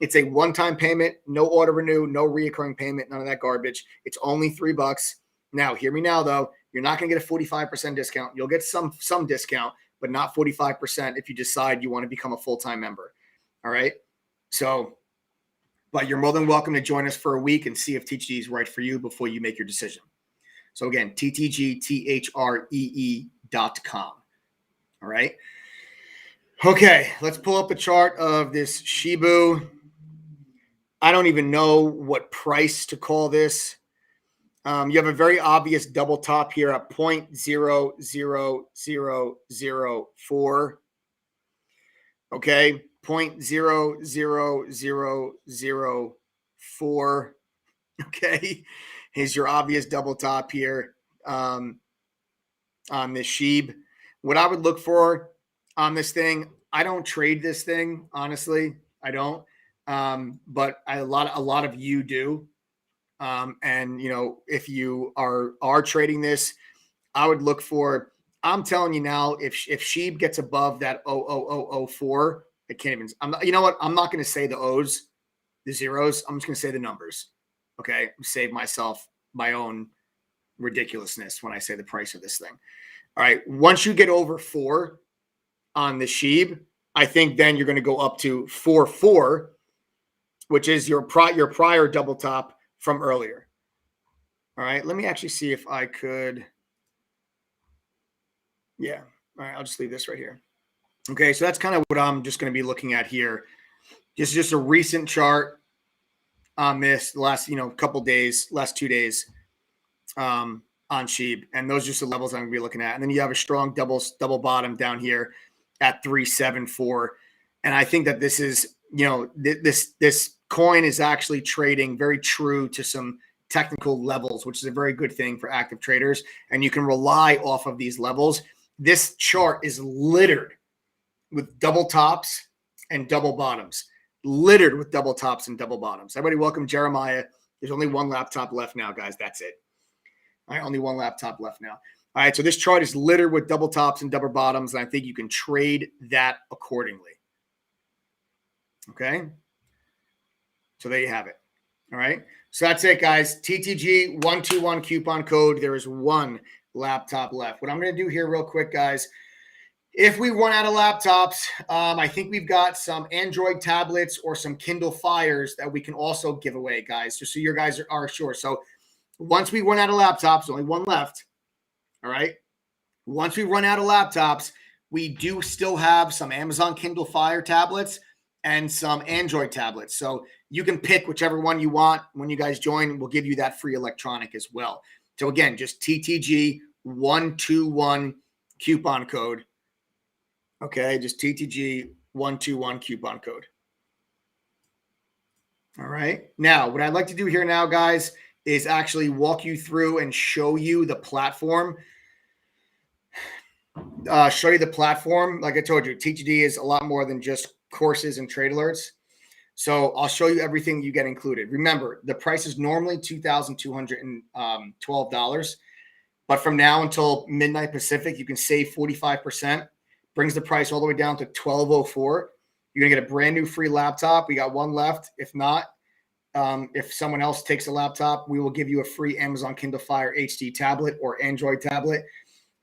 It's a one-time payment, no auto renew, no reoccurring payment, none of that garbage. It's only $3. Now, hear me now, though. You're not going to get a 45% discount. You'll get some discount, but not 45% if you decide you want to become a full-time member. All right? So, but you're more than welcome to join us for a week and see if TTG is right for you before you make your decision. So, again, ttgthree.com. All right? Okay, let's pull up a chart of this Shibu. I don't even know what price to call this. You have a very obvious double top here at 0.00004. Okay, 0.00004. Okay, here's your obvious double top here on this SHIB. What I would look for on this thing, I don't trade this thing, honestly. I don't. But a lot of you do. And you know, if you are trading this, I would look for, I'm telling you now, if SHIB gets above that 0.00004, I can't even, you know what? I'm not going to say the O's, the zeros. I'm just going to say the numbers. Okay. Save myself my own ridiculousness when I say the price of this thing. All right. Once you get over 4 on the SHIB, I think then you're going to go up to 4.4, which is your prior double top from earlier. All right. Let me actually see if I could. Yeah. All right. I'll just leave this right here. Okay. So that's kind of what I'm just going to be looking at here. Just a recent chart on this last, couple days, last 2 days on SHIB. And those are just the levels I'm going to be looking at. And then you have a strong double bottom down here at 374. And I think that this is, this coin is actually trading very true to some technical levels, which is a very good thing for active traders. And you can rely off of these levels. This chart is littered with double tops and double bottoms, littered with double tops and double bottoms. Everybody welcome Jeremiah. There's only 1 laptop left now, guys. That's it. All right, only 1 laptop left now. All right, so this chart is littered with double tops and double bottoms, and I think you can trade that accordingly. Okay? So there you have it. All right? So that's it, guys. TTG121 coupon code. There is 1 laptop left. What I'm going to do here real quick, guys, if we run out of laptops, I think we've got some Android tablets or some Kindle Fires that we can also give away, guys, just so your guys are sure. So once we run out of laptops, only 1 left. All right. Once we run out of laptops, we do still have some Amazon Kindle Fire tablets and some Android tablets. So you can pick whichever one you want. When you guys join, we'll give you that free electronic as well. So again, just TTG121 coupon code. Okay, just TTG121 coupon code. All right. Now, what I'd like to do here now, guys, is actually walk you through and show you the platform. Like I told you, TTD is a lot more than just courses and trade alerts. So I'll show you everything you get included. Remember, the price is normally $2,212, but from now until midnight Pacific, you can save 45%. Brings the price all the way down to $1,204. You're gonna get a brand new free laptop. We got 1 left. If not, If someone else takes a laptop, we will give you a free Amazon Kindle Fire HD tablet or Android tablet.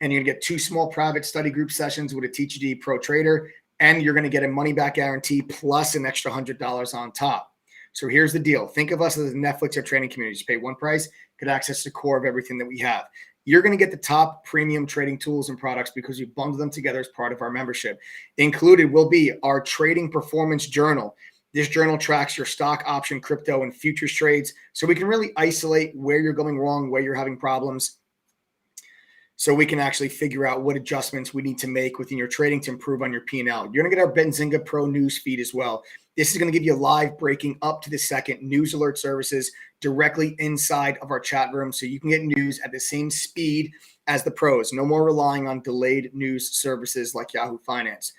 And you're going to get 2 small private study group sessions with a TTG Pro Trader. And you're going to get a money-back guarantee plus an extra $100 on top. So here's the deal. Think of us as a Netflix of training community. Just pay one price, get access to the core of everything that we have. You're going to get the top premium trading tools and products because we bundle them together as part of our membership. Included will be our trading performance journal. This journal tracks your stock, option, crypto, and futures trades so we can really isolate where you're going wrong, where you're having problems, so we can actually figure out what adjustments we need to make within your trading to improve on your P&L. You're going to get our Benzinga Pro news feed as well. This is going to give you live breaking up to the second news alert services directly inside of our chat room so you can get news at the same speed as the pros. No more relying on delayed news services like Yahoo Finance.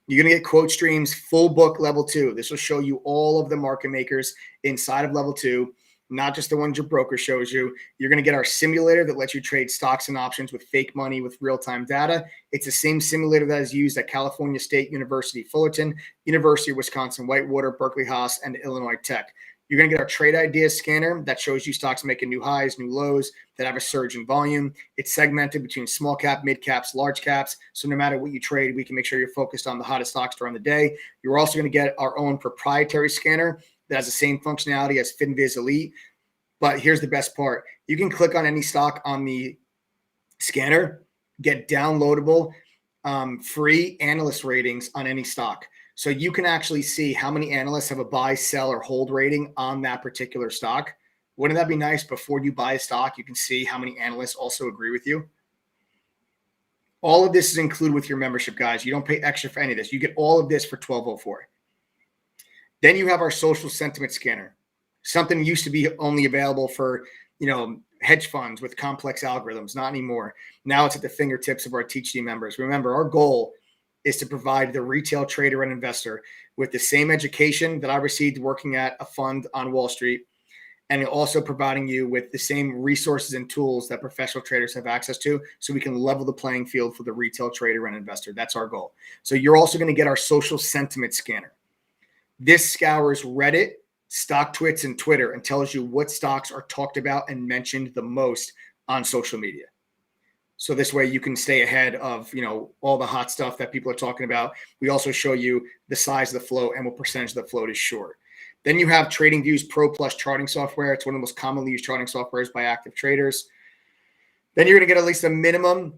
You're going to get quote streams, full book level 2. This will show you all of the market makers inside of level 2. Not just the ones your broker shows you. You're going to get our simulator that lets you trade stocks and options with fake money with real-time data. It's the same simulator that is used at California State University, Fullerton, University of Wisconsin, Whitewater, Berkeley Haas, and Illinois Tech. You're going to get our trade ideas scanner that shows you stocks making new highs, new lows, that have a surge in volume. It's segmented between small cap, mid caps, large caps. So no matter what you trade, we can make sure you're focused on the hottest stocks during the day. You're also going to get our own proprietary scanner that has the same functionality as FinViz Elite. But here's the best part. You can click on any stock on the scanner, get downloadable free analyst ratings on any stock. So you can actually see how many analysts have a buy, sell, or hold rating on that particular stock. Wouldn't that be nice? Before you buy a stock, you can see how many analysts also agree with you. All of this is included with your membership, guys. You don't pay extra for any of this. You get all of this for $12.04. Then you have our social sentiment scanner. Something used to be only available for, hedge funds with complex algorithms. Not anymore. Now it's at the fingertips of our TTG members. Remember, our goal is to provide the retail trader and investor with the same education that I received working at a fund on Wall Street, and also providing you with the same resources and tools that professional traders have access to, so we can level the playing field for the retail trader and investor. That's our goal. So you're also going to get our social sentiment scanner. This scours Reddit, StockTwits, and Twitter and tells you what stocks are talked about and mentioned the most on social media. So this way you can stay ahead of, all the hot stuff that people are talking about. We also show you the size of the float and what percentage of the float is short. Then you have TradingView's Pro Plus charting software. It's one of the most commonly used charting softwares by active traders. Then you're going to get at least a minimum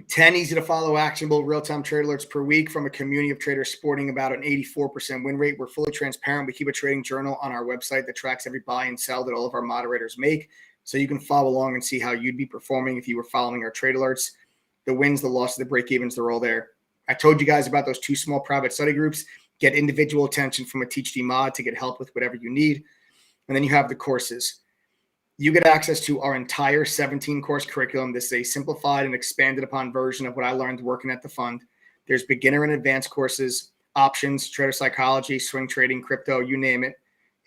10 easy-to-follow, actionable real-time trade alerts per week from a community of traders sporting about an 84% win rate. We're fully transparent. We keep a trading journal on our website that tracks every buy and sell that all of our moderators make, so you can follow along and see how you'd be performing if you were following our trade alerts. The wins, the losses, the break-evens, they're all there. I told you guys about those 2 small private study groups. Get individual attention from a TTG mod to get help with whatever you need. And then you have the courses. You get access to our entire 17-course curriculum. This is a simplified and expanded upon version of what I learned working at the fund. There's beginner and advanced courses, options, trader psychology, swing trading, crypto, you name it,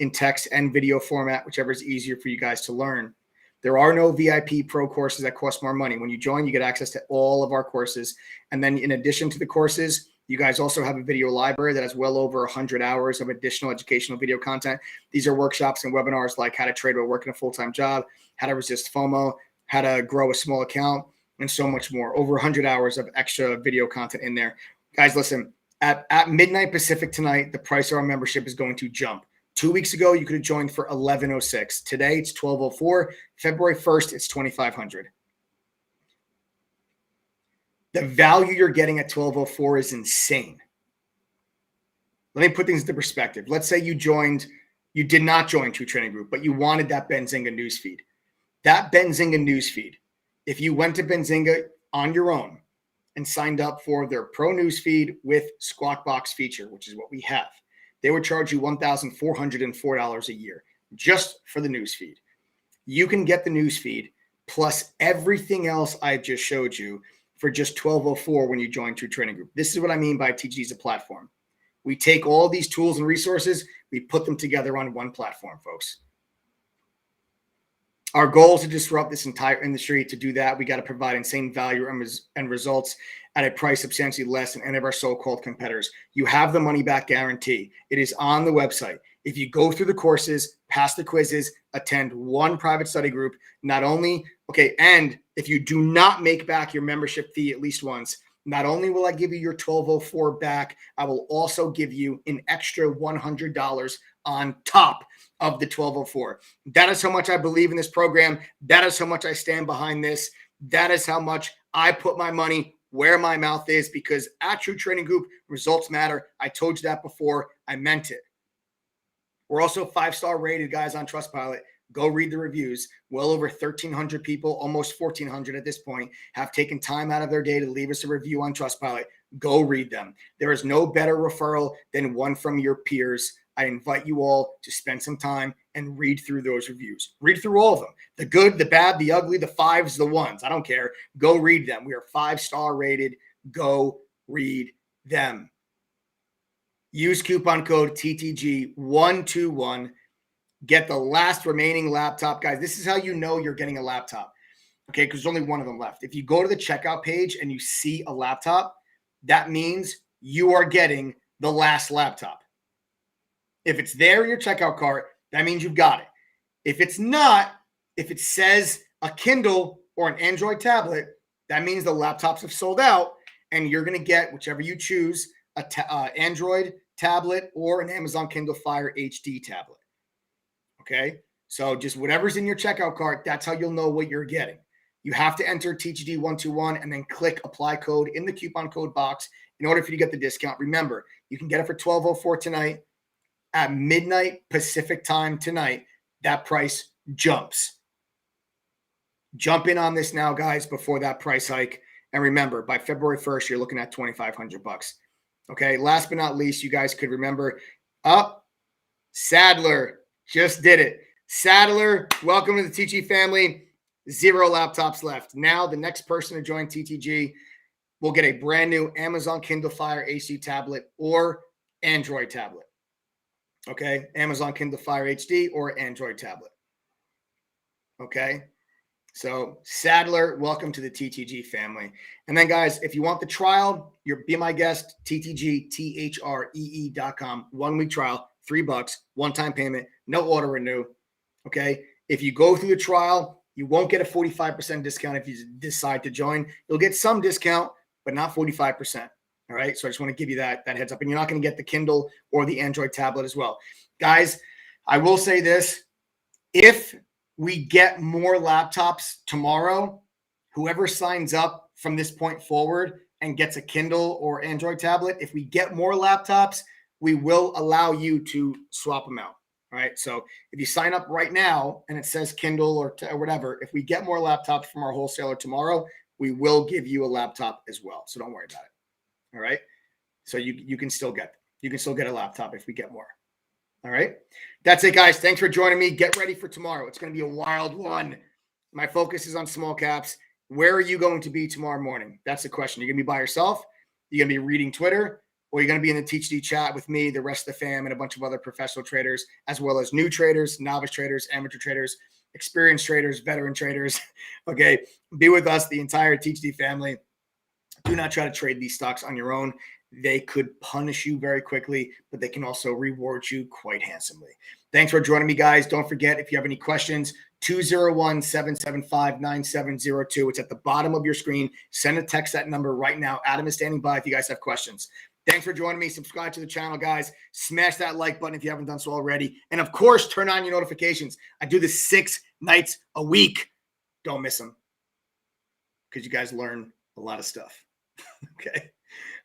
in text and video format, whichever is easier for you guys to learn. There are no VIP pro courses that cost more money. When you join, you get access to all of our courses. And then in addition to the courses, you guys also have a video library that has well over 100 hours of additional educational video content. These are workshops and webinars like how to trade while working a full-time job, how to resist FOMO, how to grow a small account, and so much more. Over 100 hours of extra video content in there. Guys, listen, at midnight Pacific tonight, the price of our membership is going to jump. 2 weeks ago, you could have joined for $11.06. Today, it's $12.04. February 1st, it's $2,500. The value you're getting at $12.04 is insane. Let me put things into perspective. Let's say you did not join True Trading Group, but you wanted that Benzinga newsfeed. That Benzinga newsfeed, if you went to Benzinga on your own and signed up for their Pro newsfeed with Squawk Box feature, which is what we have, they would charge you $1,404 a year just for the newsfeed. You can get the newsfeed plus everything else I just showed you for just $12.04 when you join True Trading Group. This is what I mean by TTG as a platform. We take all these tools and resources, we put them together on one platform, folks. Our goal is to disrupt this entire industry. To do that, we got to provide insane value and results at a price substantially less than any of our so-called competitors. You have the money-back guarantee. It is on the website. If you go through the courses, pass the quizzes, attend one private study group, not only, okay, and if you do not make back your membership fee at least once, not only will I give you your 1204 back, I will also give you an extra $100 on top of the 1204. That is how much I believe in this program. That is how much I stand behind this. That is how much I put my money where my mouth is, because at True Trading Group, results matter. I told you that before. I meant it. We're also 5-star rated, guys, on Trustpilot. Go read the reviews. Well over 1,300 people, almost 1,400 at this point, have taken time out of their day to leave us a review on Trustpilot. Go read them. There is no better referral than one from your peers. I invite you all to spend some time and read through those reviews. Read through all of them. The good, the bad, the ugly, the fives, the ones. I don't care. Go read them. We are 5-star rated. Go read them. Use coupon code TTG121. Get the last remaining laptop. Guys, this is how you know you're getting a laptop. Okay, because there's only one of them left. If you go to the checkout page and you see a laptop, that means you are getting the last laptop. If it's there in your checkout cart, that means you've got it. If it's not, if it says a Kindle or an Android tablet, that means the laptops have sold out and you're going to get, whichever you choose, a Android tablet or an Amazon Kindle Fire HD tablet. Okay, so just whatever's in your checkout cart, that's how you'll know what you're getting. You have to enter TTG121 and then click apply code in the coupon code box in order for you to get the discount. Remember, you can get it for $12.04 tonight. At midnight Pacific time tonight, that price jumps. Jump in on this now, guys, before that price hike. And remember, by February 1st, you're looking at $2,500. Okay, last but not least, you guys could remember, Sadler just did it. Sadler, welcome to the TG family. 0 laptops left. Now, the next person to join TTG will get a brand new Amazon Kindle Fire HD tablet or Android tablet. Okay, Amazon Kindle Fire HD or Android tablet. Okay, so Sadler, welcome to the TTG family. And then, guys, if you want the trial, be my guest, TTGTHREE.com. 1-week trial, $3, one-time payment, no auto renew. Okay, if you go through the trial, you won't get a 45% discount if you decide to join. You'll get some discount, but not 45%. All right, so I just want to give you that heads up. And you're not going to get the Kindle or the Android tablet as well. Guys, I will say this. If we get more laptops tomorrow, whoever signs up from this point forward and gets a Kindle or Android tablet, if we get more laptops, we will allow you to swap them out. All right, so if you sign up right now and it says Kindle or whatever, if we get more laptops from our wholesaler tomorrow, we will give you a laptop as well. So don't worry about it. All right. So you can still get a laptop if we get more. All right. That's it, guys. Thanks for joining me. Get ready for tomorrow. It's going to be a wild one. My focus is on small caps. Where are you going to be tomorrow morning? That's the question. You're going to be by yourself? You're going to be reading Twitter? Or you're going to be in the TTG chat with me, the rest of the fam, and a bunch of other professional traders, as well as new traders, novice traders, amateur traders, experienced traders, veteran traders. Okay. Be with us, the entire TTG family. Do not try to trade these stocks on your own. They could punish you very quickly, but they can also reward you quite handsomely. Thanks for joining me, guys. Don't forget, if you have any questions, 201-775-9702. It's at the bottom of your screen. Send a text that number right now. Adam is standing by if you guys have questions. Thanks for joining me. Subscribe to the channel, guys. Smash that like button if you haven't done so already. And, of course, turn on your notifications. I do this 6 nights a week. Don't miss them because you guys learn a lot of stuff. Okay.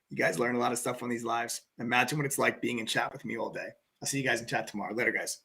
You guys learn a lot of stuff on these lives. Imagine what it's like being in chat with me all day. I'll see you guys in chat tomorrow. Later, guys.